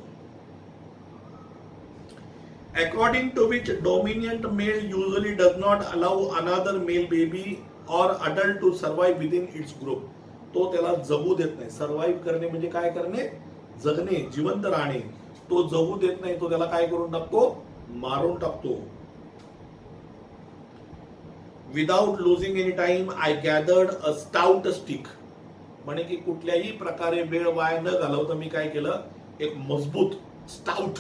According to which dominant male usually does not allow another male baby और adult to survive within its group. तो त्याला जगू देत नाही. सर्वाइव्ह करणे म्हणजे काय करणे, जगणे, जिवंत राहणे. तो जगू देत नाही, तो त्याला काय करून टाकतो, मारून टाकतो. Without losing any time I gathered a stout stick. म्हणे की कुठल्याही प्रकारे वेळ वाया न घालवता मी काय केलं, एक मजबूत, स्टाउट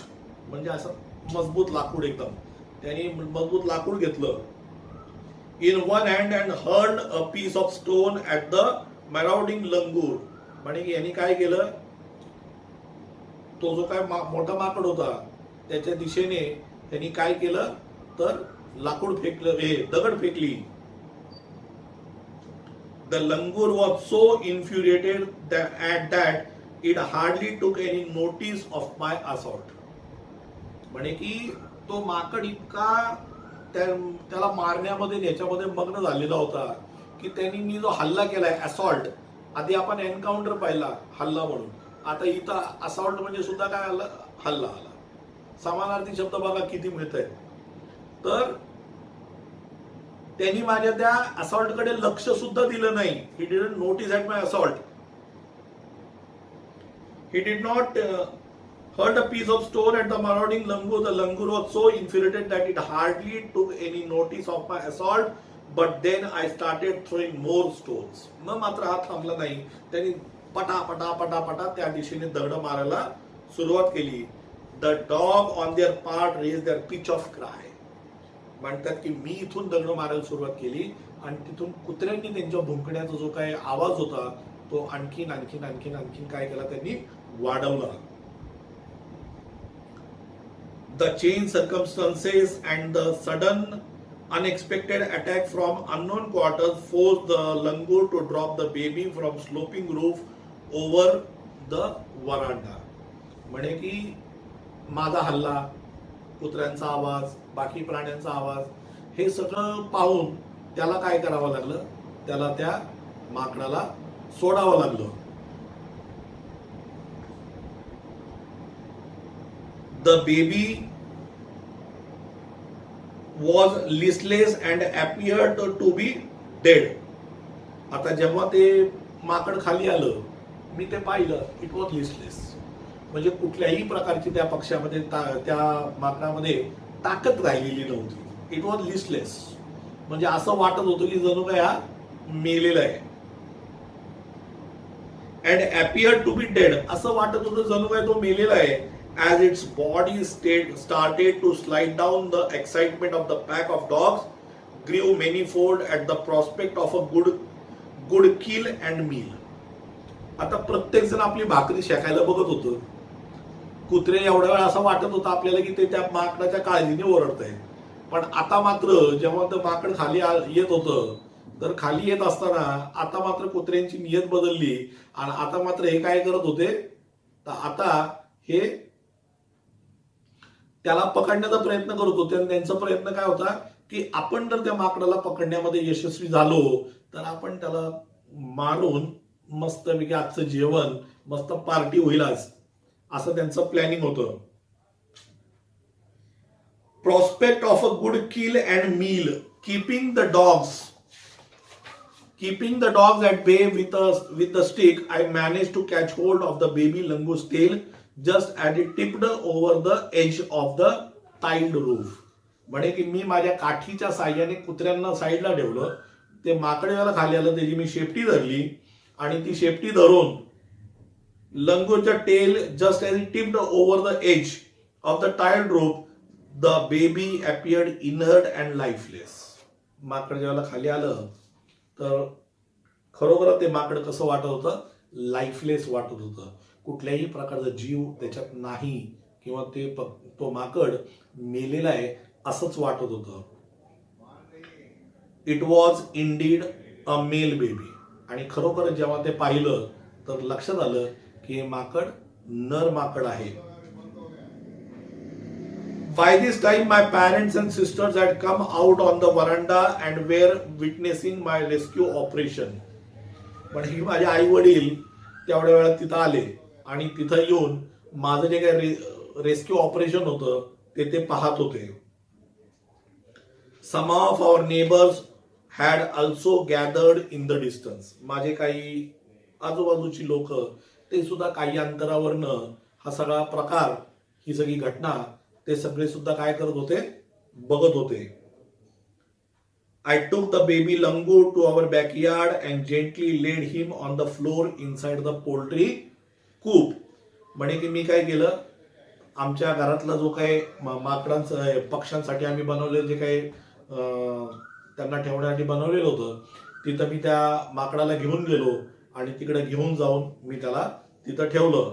म्हणजे असं मजबूत लाकूड, एकदम त्यांनी मजबूत लाकूड घेतलं. In one hand and hurled a piece of stone at the marauding langur. म्हणे की यांनी काय केलं, तो जो काय मोठा माकड होता त्याच्या दिशेने त्यांनी काय केलं तर लाकूड फेकलं, हे दगड फेकली. The langur was so infuriated at that it hardly took any notice of my assault. म्हणे की तो माकड इतका त्याला मारण्यामध्ये याच्यामध्ये मग्न झालेला होता की त्यांनी मी जो हल्ला केलाय असॉल्ट, आधी आपण एन्काउंटर पाहिला हल्ला म्हणून, आता इथं असॉल्ट म्हणजे सुद्धा काय आलं, हल्ला आला. समानार्थी शब्द बघा किती मिळत आहेत. तर त्यांनी माझ्या त्या असॉल्ट कडे लक्ष सुद्धा दिलं नाही. He didn't notice at my assault. He did not hurt a piece of stone at the marauding langur. The langur was so infuriated that it hardly took any notice of my assault. But then I started throwing more stones. मग मात्र हा थांबला नाही. त्यांनी पटा पटा पटा पटा त्या दिशेने दगड मारायला सुरुवात केली. The dog on their part raised their pitch of cry. म्हणतात की मी इथून दगड मारायला सुरुवात केली आणि तिथून कुत्र्यांनी त्यांच्या भुंकण्याचा जो काही आवाज होता तो आणखीन आणखीन आणखीन आणखीन काय केला, त्यांनी वाढवला. The changed circumstances and the sudden unexpected attack from unknown quarters forced the langur to drop the baby from sloping roof over the veranda. म्हणे की माझा हल्ला, कुत्र्यांचा आवाज, बाकी प्राण्यांचा आवाज, हे सगळं पाहून त्याला काय करावं लागलं, त्याला त्या माकडाला सोडावं लागलं. The baby was listless and appeared to be dead. आता जेव्हा ते माकड खाली आलं, मी ते पाहिलं, इट वॉज लिस्टलेस. म्हणजे कुठल्याही प्रकारची त्या पक्षामध्ये त्या माकडामध्ये ताकद राहिलेली नव्हती. इट वॉज लिस्टलेस म्हणजे असं वाटत होतं की जणू काय हा मेलेला आहे. And appeared to be dead, असं वाटत होतं जणू काय तो मेलेला आहे. As its body started to slide down, the excitement of the pack of dogs grew manifold at the prospect of a good kill and meal. आता प्रत्येक जण आपली भाकरी शेकायला बघत होतं. कुत्रे एवढ्या वेळ असं वाटत होतं आपल्याला की ते त्या माकडाच्या काळजीने ओरडत आहेत. पण आता मात्र जेव्हा ते माकड खाली येत होतं, तर खाली येत असताना आता मात्र कुत्र्यांची नियत बदलली आणि आता मात्र हे काय करत होते, तर आता हे त्याला पकडण्याचा प्रयत्न करत होते. आणि त्यांचा प्रयत्न काय होता की आपण जर त्या माकडाला पकडण्यामध्ये यशस्वी झालो तर आपण त्याला मारून मस्त पैकी आजचं जेवण, मस्त पार्टी होईल आज, असं त्यांचं प्लॅनिंग होतं. Prospect of a good kill and meal, keeping the dogs at bay with the stick, I managed to catch hold of the baby langur's tail just as it tipped over the edge of the tiled roof. म्हणे की मी माझ्या काठीच्या साह्याने कुत्र्यांना साईडला ठेवलं, ते माकडेला खाली आलं, त्याची मी शेपटी धरली आणि ती शेपटी धरून Language tail just as it tipped over the edge of the tired rope, the baby appeared inert and lifeless. माकड जेव्हा खाली आलं तर खरोखर ते माकड कसं वाटत होतं? लाईफलेस वाटत होतं. कुठल्याही प्रकारचा जीव त्याच्यात नाही किंवा तो माकड मेलेला आहे असंच वाटत होतं. It was indeed a male baby. आणि खरोखर जेव्हा ते पाहिलं तर लक्षात आलं की हे माकड नर माकड आहे. By this time my parents and sisters had come out on the veranda and were witnessing my rescue operation. पण ही माझे आई वडील तेवढ्या वेळात तिथं आले आणि तिथं येऊन माझं जे काही रेस्क्यू ऑपरेशन होतं ते पाहत होते. Some of our neighbors had also gathered in the distance. माझे काही आजूबाजूची लोक ते सुद्धा काही अंतरावरनं हा सगळा प्रकार, ही सगळी घटना ते सगळे सुद्धा काय करत होते? बघत होते. I took the baby Langu to our backyard and gently laid him on the floor inside the poultry coop. म्हणे की मी काय केलं, आमच्या घरातला जो काही माकडांचं पक्ष्यांसाठी आम्ही बनवलेलं जे काही त्यांना ठेवण्यासाठी बनवलेलं होतं तिथं मी त्या माकडाला घेऊन गेलो आणि तिकडे घेऊन जाऊन मी त्याला तिथं ठेवलं.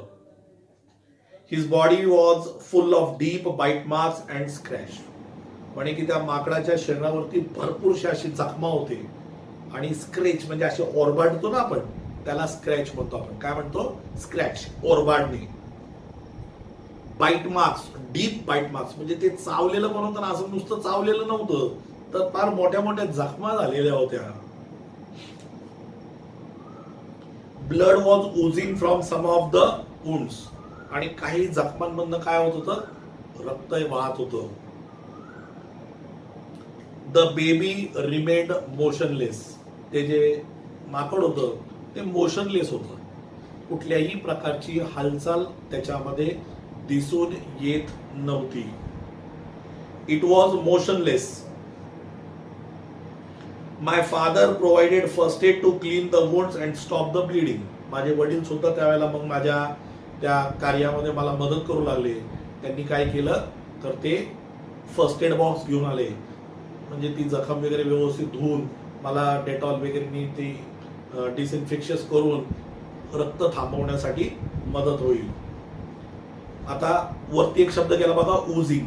His body was full of deep bite marks and scratch. म्हणे की त्या माकडाच्या शरीरावरती भरपूरशा अशी जखमा होते आणि स्क्रॅच म्हणजे असे ओरबाडतो ना आपण त्याला स्क्रॅच म्हणतो. आपण काय म्हणतो? स्क्रॅच, ओरबाडणे. Bite marks, deep bite marks म्हणजे ते चावलेलं पण होतं ना, असं नुसतं चावलेलं नव्हतं तर फार मोठ्या मोठ्या जखमा झालेल्या होत्या. Blood was oozing from some of the wounds. आणि काही जखमांमधनं काय होत होतं? रक्त वाहत होतं. The baby remained motionless. ते जे माकड होतं ते मोशनलेस होतं. कुठल्याही प्रकारची हालचाल त्याच्यामध्ये दिसून येत नव्हती. It was motionless. My father provided first aid to clean the wounds and stop the bleeding. माझे वडील सुद्धा त्यावेळेला मग माझ्या त्या कार्यामध्ये मला मदत करू लागले. त्यांनी काय केलं तर ते फर्स्ट एड बॉक्स घेऊन आले. म्हणजे ती जखम वगैरे व्यवस्थित धुवून मला डेटॉल वगैरे ती डिसइन्फेक्शन करून रक्त थांबवण्यासाठी मदत होईल. आता वरती एक शब्द गेला बघा, ओझिंग.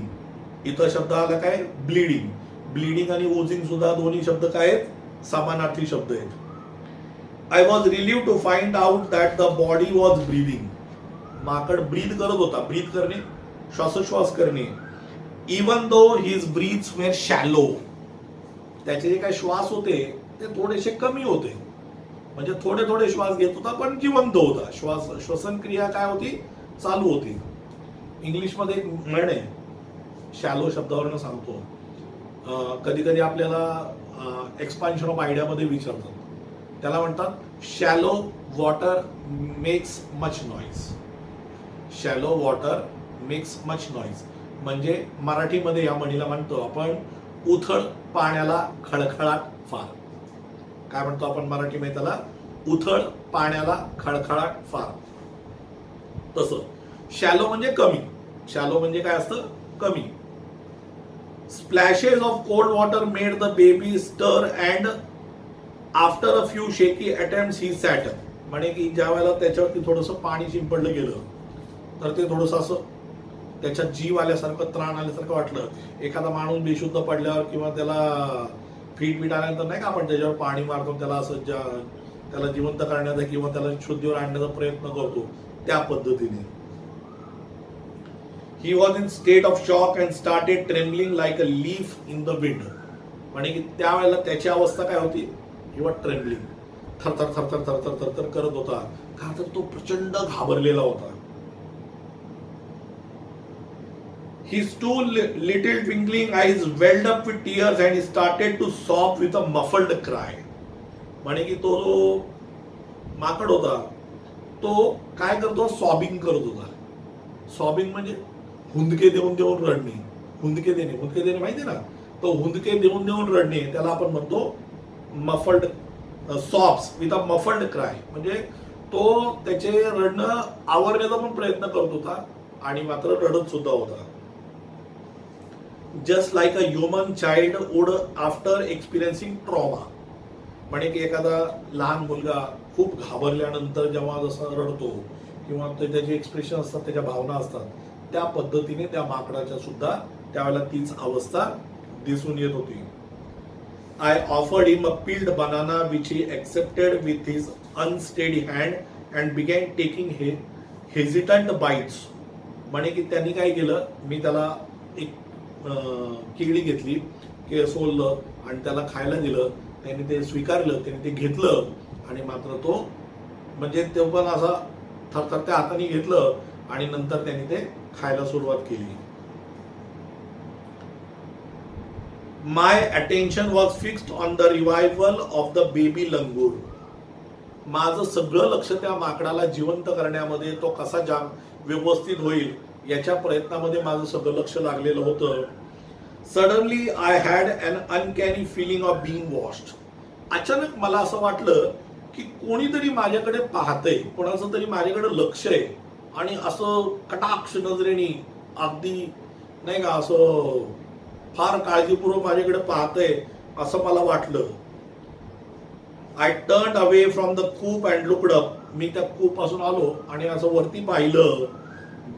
इथं शब्द आला काय? ब्लिडिंग. ब्लिडिंग आणि ओझिंग सुद्धा दोन्ही शब्द काय आहेत? समानार्थी शब्द आहेत. I was relieved to find out that the body was breathing. माकड ब्रीथ करत होता. ब्रीथ करणे, श्वासोश्वास करणे. Even though his breaths were shallow. त्याचे जे काही श्वास होते ते थोडेसे कमी होते. म्हणजे थोडे थोडे श्वास घेत होता पण जिवंत होता. श्वसन क्रिया काय होती? चालू होती. इंग्लिशमध्ये एक म्हण आहे, शॅलो शब्दावरनं सांगतो. कधी कधी आपल्याला एक्सपान्शन ऑफ आयडियामध्ये विचारतात. त्याला म्हणतात shallow water makes much noise. Shallow water makes much noise म्हणजे मराठीमध्ये या म्हणीला म्हणतो आपण उथळ पाण्याला खळखळाट फार. काय म्हणतो आपण मराठीमध्ये त्याला? उथळ पाण्याला खळखळाट फार. तसं शॅलो म्हणजे कमी. शॅलो म्हणजे काय असतं? कमी. Splashes of cold water made the baby स्टर अँड आफ्टर अ फ्यू शेकी अटेम्प्ट्स ही सॅट. म्हणे की ज्या वेळेला त्याच्यावरती थोडंसं पाणी शिंपडलं गेलं तर ते थोडंसं असं त्याच्यात जीव आल्यासारखं, त्राण आल्यासारखं वाटलं. एखादा माणूस बेशुद्ध पडल्यावर किंवा त्याला फीट आल्यानंतर नाही का आपण त्याच्यावर पाणी मारतो, त्याला असं त्याला जिवंत करण्याचा किंवा त्याला शुद्धीवर आणण्याचा प्रयत्न करतो, त्या पद्धतीने. He was in state of shock and started trembling like a leaf in the wind. म्हणजे की त्यावेळेला त्याची अवस्था काय होती? किंवा ट्रेम्बलिंग, थरथर थरथर थरथर थरथर करत होता. का तर तो प्रचंड घाबरलेला होता. His two little twinkling eyes welled up with tears and he started to sob with a muffled cry. म्हणे की तो जो माकड होता तो काय करतो? सॉबिंग करत होता. सॉबिंग म्हणजे हुंदके देऊन देऊन रडणे. हुंदके देणे माहिती ना? तो हुंदके देऊन देऊन रडणे त्याला आपण म्हणतो muffled सॉब्स with a muffled cry. म्हणजे तो त्याचे रडणं आवरण्याचा पण प्रयत्न करत होता आणि मात्र रडत सुद्धा होता. Just like a human child would after experiencing trauma. म्हणजे की एखादा लहान मुलगा खूप घाबरल्यानंतर जेव्हा जसा रडतो किंवा त्याचे एक्सप्रेशन असतात, त्याच्या भावना असतात, त्या पद्धतीने त्या माकडाच्या सुद्धा त्यावेळेला तीच अवस्था दिसून येत होती. I offered him a peeled banana which he accepted with his unsteady hand and began taking hesitant bites. म्हणे की त्यांनी काय केलं, मी त्याला एक केळी घेतली, सोललं आणि त्याला खायला दिलं. त्याने ते स्वीकारलं, त्याने ते घेतलं आणि मात्र तो म्हणजे तो पण असा थरथरत्या हाताने घेतलं आणि नंतर त्याने ते खायला सुरुवात केली. My attention was fixed on the revival of the baby langur. माझं सगळं लक्ष त्या माकडाला जिवंत करण्यामध्ये, तो कसा व्यवस्थित होईल याच्या प्रयत्नामध्ये माझं सगळं लक्ष लागलेलं होतं. Suddenly I had an uncanny feeling of being watched. अचानक मला असं वाटलं की कोणीतरी माझ्याकडे पाहतंय, कोणाचं तरी माझ्याकडे लक्ष आहे आणि असं कटाक्ष नजरेने अगदी नाही का असं फार काळजीपूर्वक माझ्याकडे पाहतंय असं मला वाटलं. I turned away from the coop and looked up. मी त्या कूप पासून आलो आणि असं वरती पाहिलं.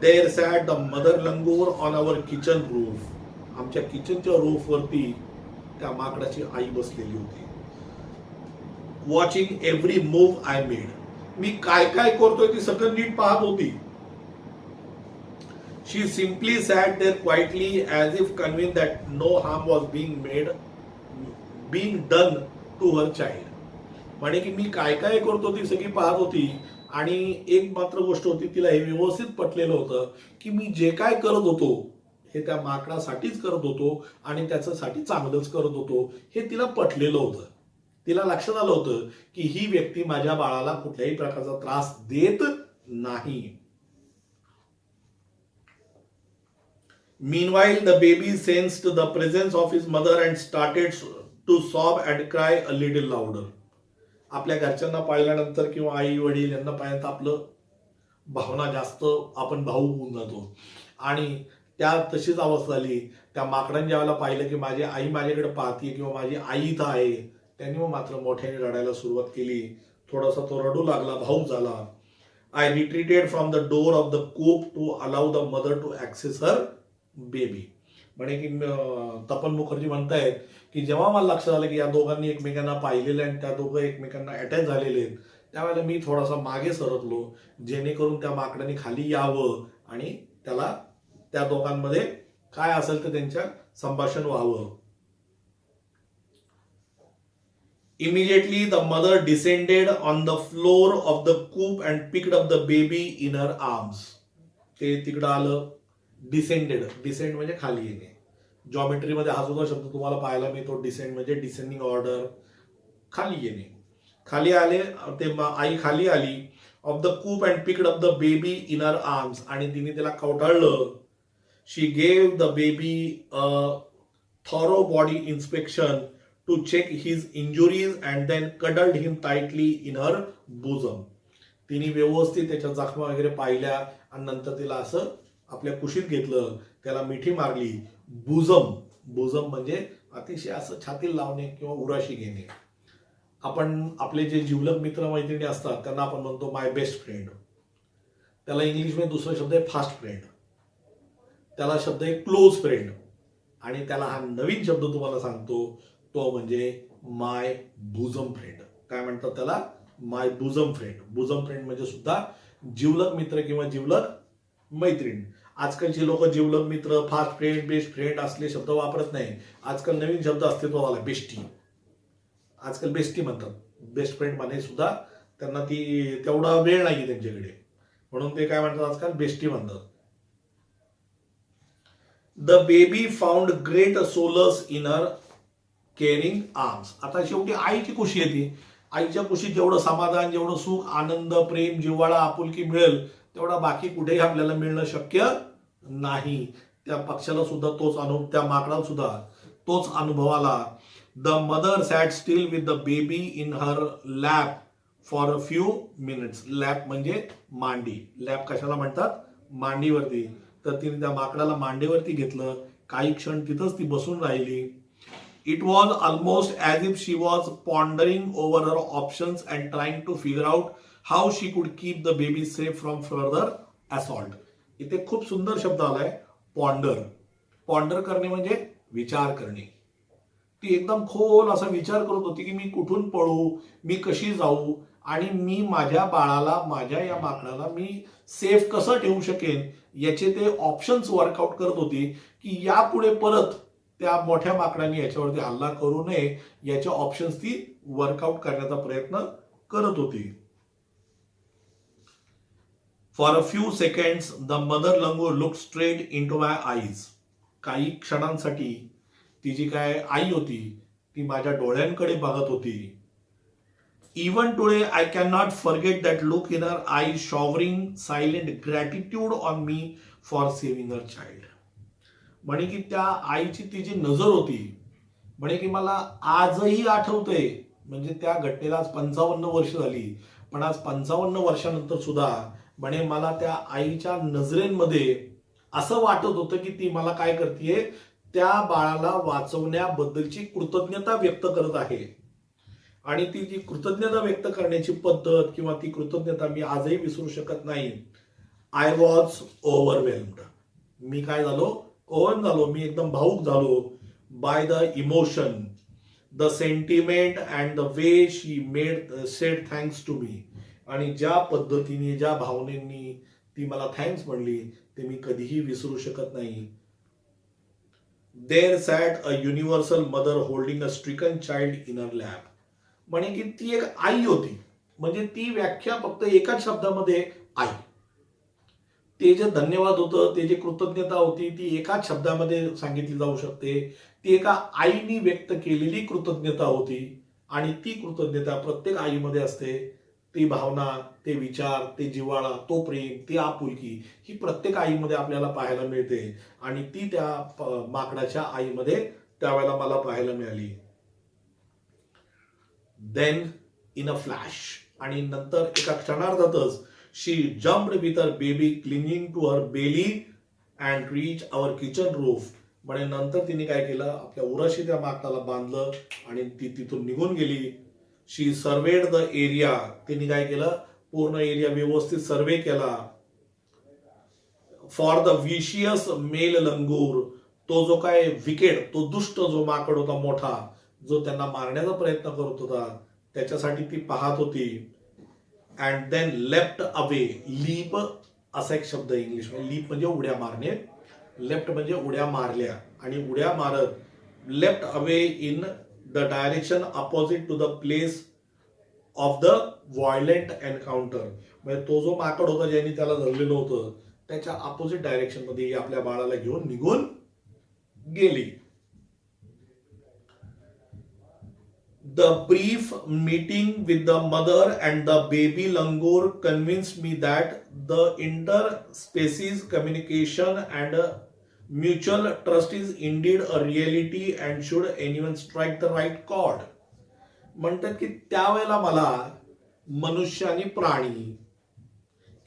There sat the mother langur on our kitchen roof. आमच्या किचनच्या रूफ वरती त्या माकडाची आई बसलेली होती. Watching every move I made. मी काय काय करतोय ती सगळं नीट पाहत होती. She simply sat there quietly as if convinced that no harm was being done to her child. म्हणजे की मी काय काय करतो ती सगळी पाहत होती आणि एक मात्र गोष्ट होती, तिला हे व्यवस्थित पटलेलं होतं की मी जे काय करत होतो हे त्या माकडासाठीच करत होतो आणि त्याच्यासाठी चांगलंच करत होतो हे तिला पटलेलं होतं. तिला लक्षात आलं होतं की ही व्यक्ती माझ्या बाळाला कुठल्याही प्रकारचा त्रास देत नाही. Meanwhile, the baby sensed the presence of his mother and started to sob and cry a little louder. आपल्या घरच्यांना पाळल्यानंतर किंवा आई वडील यांना पाहिल्यानंतर आपलं भावना जास्त आपण भावूक होऊन जातो आणि त्या तशीच अवस्था झाली. त्या माकडांनी ज्यावेळेला पाहिलं की माझी आई माझ्याकडे पाहते किंवा माझी आई इथं आहे, त्यांनी मग मात्र मोठ्याने रडायला सुरुवात केली. थोडासा तो रडू लागला, भाऊक झाला. I retreated from the door of the coupe to allow the mother to access her baby. म्हणे की तपन मुखर्जी म्हणतायत की जेव्हा मला लक्षात आलं की या दोघांनी एकमेकांना पाहिलेलं आणि त्या दोघं एकमेकांना अटॅच झालेले आहेत, त्यावेळेला मी थोडासा मागे सरकलो जेणेकरून त्या माकडाने खाली यावं आणि त्याला त्या दोघांमध्ये काय असेल तर त्यांच्या संभाषण व्हावं. Immediately the mother descended on the floor of the coop and picked up the baby in her arms. ते तिकडं आलं. डिसेंडेड, डिसेंड म्हणजे खाली येणे. जॉमेट्रीमध्ये हा सुद्धा शब्द तुम्हाला पाहायला मिळतो. डिसेंड म्हणजे डिसेंडिंग ऑर्डर, खाली येणे. खाली आले ते आई खाली आली off the coop and picked up the baby in her arms आणि तिने त्याला कवटाळलं. She gave the baby a thorough body inspection to check his injuries and then cuddled him tightly in her bosom. तिने व्यवस्थित त्याच्या जखमा वगैरे पाहिल्या आणि नंतर तिला असं आपल्या कुशीत घेतलं, त्याला मिठी मारली. बुझम, बुझम म्हणजे अतिशय असं छातीला लावणे किंवा उराशी घेणे. आपण आपले जे जिवलग मित्र मैत्रिणी असतात त्यांना आपण म्हणतो माय बेस्ट फ्रेंड. त्याला इंग्लिशमध्ये दुसरा शब्द आहे फास्ट फ्रेंड. त्याला शब्द आहे क्लोज फ्रेंड आणि त्याला हा नवीन शब्द तुम्हाला सांगतो तो म्हणजे माय बुझम फ्रेंड. काय म्हणतात त्याला? माय बुझम फ्रेंड. बुझम फ्रेंड म्हणजे सुद्धा जिवलग मित्र किंवा जिवलग मैत्रीण. आजकालची लोक जिवलग मित्र, फास्ट फ्रेंड, बेस्ट फ्रेंड असले शब्द वापरत नाही. आजकाल नवीन शब्द अस्तित्वात आला, बेस्टी. आजकाल बेस्टी म्हणतात. बेस्ट फ्रेंड म्हणे सुद्धा त्यांना ती तेवढा वेळ नाही त्यांच्याकडे, म्हणून ते काय म्हणतात आजकाल बेस्टी म्हणतात. The baby found great solace in her caring arms. आता शेवटी आईची खुशी येते. आईच्या खुशीत जेवढं समाधान, जेवढं सुख, आनंद, प्रेम, जिव्हाळा, आपुलकी मिळेल तेवढा बाकी कुठेही आपल्याला मिळणं शक्य नाही. त्या पक्षाला सुद्धा तोच अनुभव, त्या माकडाला सुद्धा तोच अनुभव आला. The mother sat still with the baby in her lap for a few minutes. Lap म्हणजे मांडी. लॅप कशाला म्हणतात? मांडीवरती. तर तिने त्या माकडाला मांडीवरती घेतलं. काही क्षण तिथंच ती बसून राहिली. It was almost as if she was pondering over her options and trying to figure out how she could keep the baby safe from further assault. इथे खूप सुंदर शब्द आलाय, पॉन्डर. पॉन्डर करणे म्हणजे विचार करणे. ती एकदम खोल असा विचार करत होती की मी कुठून पळू, मी कशी जाऊ आणि मी माझ्या बाळाला, माझ्या या माकडाला मी सेफ कसं ठेवू शकेन याचे ते ऑप्शन्स वर्कआउट करत होती की यापुढे परत त्या मोठ्या माकडाने याच्यावरती हल्ला करू नये याचे ऑप्शन्स ती वर्कआउट करण्याचा प्रयत्न करत होती. For a few seconds the mother langur look straight into my eyes. काही क्षणांसाठी ती जी काय आई होती ती माझ्या डोळ्यांकडे बघत होती. Even today I can not forget that look in her I showering silent gratitude on me for saving her child. म्हणे की त्या आईची ती जी नजर होती, म्हणे की मला आजही आठवतंय. म्हणजे त्या घटनेला आज 55 वर्ष झाली, पण आज 55 वर्षानंतर सुद्धा म्हणे मला त्या आईच्या नजरेमध्ये असं वाटत होतं की ती मला काय करतेय, त्या बाळाला वाचवण्याबद्दलची कृतज्ञता व्यक्त करत आहे. आणि ती जी कृतज्ञता व्यक्त करण्याची पद्धत किंवा ती कृतज्ञता मी आजही विसरू शकत नाही. I was ओव्हरवेल्म्ड. मी काय झालो? ओव्हन झालो. मी एकदम भावुक झालो. By the emotion, the sentiment and the way she said thanks to me. आणि ज्या पद्धतीने, ज्या भावनेनी ती मला थँक्स म्हणली ते मी कधीही विसरू शकत नाही. There sat a universal mother holding a stricken child in her lap. म्हणे की ती एक आई होती. म्हणजे ती व्याख्या फक्त एकाच शब्दामध्ये आई. ते जे धन्यवाद होतं, ते जे कृतज्ञता होती ती एकाच शब्दामध्ये सांगितली जाऊ शकते. ती एका आईनी व्यक्त केलेली कृतज्ञता होती. आणि ती कृतज्ञता प्रत्येक आईमध्ये असते. ती भावना, ते विचार, ते जिव्हाळा, तो प्रेम, ती आपुलकी ही प्रत्येक आईमध्ये आपल्याला पाहायला मिळते. आणि ती त्या माकडाच्या आईमध्ये त्यावेळेला मला पाहायला मिळाली. देन इन अ फ्लॅश, आणि नंतर एका क्षणार्धातच she jumped with her baby clinging to her belly and reach our kitchen roof. म्हणजे नंतर तिने काय केलं, आपल्या उराशी त्या माकडाला बांधलं आणि ती तिथून निघून गेली. शी सर्वेड द एरिया. तिने काय केलं, पूर्ण एरिया व्यवस्थित सर्वे केला. फॉर द विशियस मेल लंगूर. तो जो काय विकेड, तो दुष्ट जो माकड होता मोठा, जो त्यांना मारण्याचा प्रयत्न करत होता, त्याच्यासाठी ती पाहत होती. And then left away. Leap असा एक शब्द इंग्लिश मध्ये. लीप म्हणजे उड्या मारणे, लेफ्ट म्हणजे उड्या मारल्या. आणि उड्या मारत left away in the direction opposite to the place of the violent encounter. म्हणजे तो जो माकड होता ज्यांनी त्याला धरलेलं होतं त्याच्या अपोजिट डायरेक्शन मध्ये आपल्या बाळाला घेऊन निघून गेली. The brief meeting with the mother and the baby langur convinced me that the interspecies communication and mutual trust is indeed a reality and should anyone strike the right chord. म्हणतात की त्यावेळेला मला मनुष्य आणि प्राणी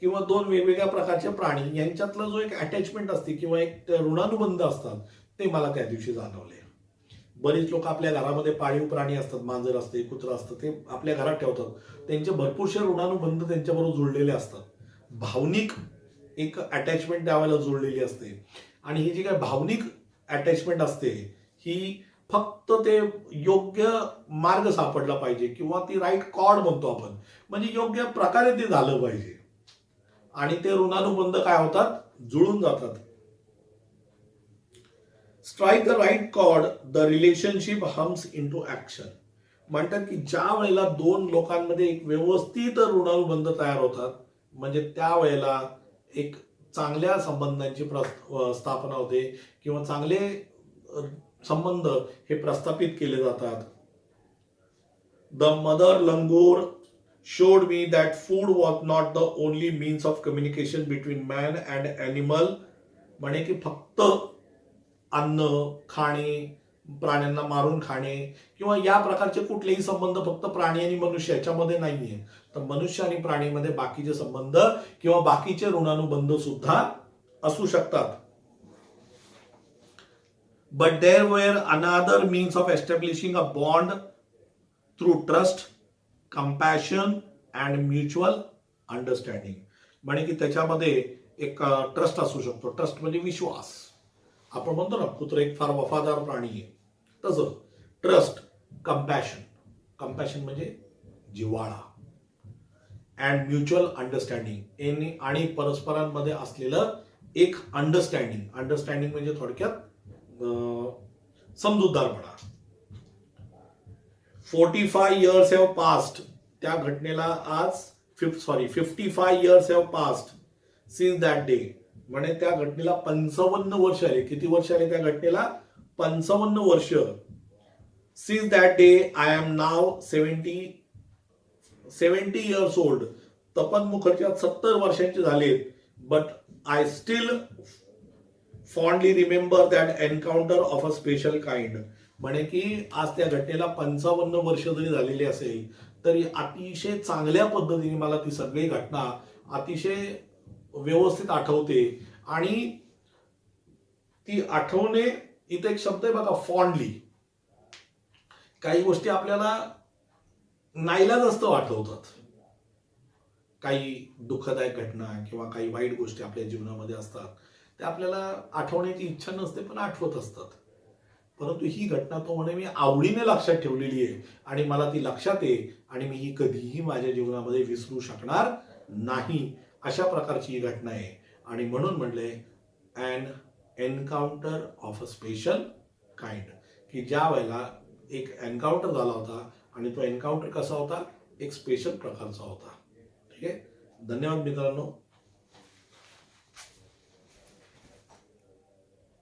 किंवा दोन वेगवेगळ्या प्रकारचे प्राणी यांच्यातला जो एक अटॅचमेंट असते किंवा एक ऋणानुबंध असतात ते मला त्या दिवशी जाणवले. बरीच लोक आपल्या घरामध्ये पाळीव प्राणी असतात, मांजर असते, कुत्रा असतं, ते आपल्या घरात ठेवतात. त्यांचे भरपूरशे ऋणानुबंध त्यांच्याबरोबर जुळलेले असतात. भावनिक एक अटॅचमेंट त्यावेळेला जुळलेली असते. आणि ही जी काही भावनिक अटॅचमेंट असते ही फक्त ते योग्य मार्ग सापडला पाहिजे किंवा ती राईट कॉर्ड म्हणतो आपण, म्हणजे योग्य प्रकारे ते झालं पाहिजे आणि ते ऋणानुबंध काय होतात, जुळून जातात. Strike the right chord, the relationship hums into action. म्हणतात की ज्या वेळेला दोन लोकांमध्ये एक व्यवस्थित ऋणानुबंध तयार होतात म्हणजे त्यावेळेला एक चांगल्या संबंधांची स्थापना होते किंवा चांगले संबंध हे प्रस्थापित केले जातात. The mother langur showed me that food was not the only means of communication between man and animal. म्हणे की फक्त अन्न खाणे प्राण्यांना मारून खाणे किंवा या प्रकारचे कुठलेही संबंध फक्त प्राणी आणि मनुष्य याच्यामध्ये नाहीये. तर मनुष्य आणि प्राणीमध्ये बाकीचे संबंध किंवा बाकीचे ऋणानुबंध सुद्धा असू शकतात. बट देअर वेअर अनादर means of establishing a bond through trust, compassion and mutual understanding. म्हणजे की त्याच्यामध्ये एक ट्रस्ट असू शकतो. ट्रस्ट म्हणजे विश्वास. आपण म्हणतो ना कुत्रा एक फार वफादार प्राणी आहे, तसं ट्रस्ट, कंपॅशन, कंपॅशन म्हणजे जिव्हाळा, अँड म्युच्युअल अंडरस्टँडिंग आणि परस्परांमध्ये असलेलं एक अंडरस्टँडिंग. अंडरस्टँडिंग म्हणजे थोडक्यात समजूतदारपणा. 45 years have passed. त्या घटनेला आज 55 years have passed since that day. म्हणजे त्या घटनेला 55 वर्ष आले. किती वर्ष आले त्या घटनेला? 55 वर्ष. Since that day I am now 70 years old. तपन मुखर्जी 70 वर्षांचे झालेत. But I still fondly remember that encounter of a special kind. म्हणे की आज त्या घटनेला 55 वर्ष जरी झालेली असेल तरी अतिशय चांगल्या पद्धतीने मला ती सगळी घटना अतिशय व्यवस्थित आठवते. आणि ती आठवणे, इथे एक शब्द आहे बघा, फॉन्डली. काही गोष्टी आपल्याला नाईलाजास्तव आठवतात. काही दुःखदायक घटना किंवा काही वाईट गोष्टी आपल्या जीवनामध्ये असतात, त्या आपल्याला आठवण्याची इच्छा नसते पण आठवत असतात. परंतु ही घटना तो म्हणे मी आवडीने लक्षात ठेवलेली आहे आणि मला ती लक्षात आहे आणि मी ही कधीही माझ्या जीवनामध्ये विसरू शकणार नाही, अशा प्रकारची ही घटना आहे. आणि म्हणून म्हणले and encounter of a special kind, की ज्या वेळेला एक एन्काउंटर झाला होता आणि तो एन्काउंटर कसा होता, एक स्पेशल प्रकारचा होता. ठीक आहे. धन्यवाद मित्रांनो.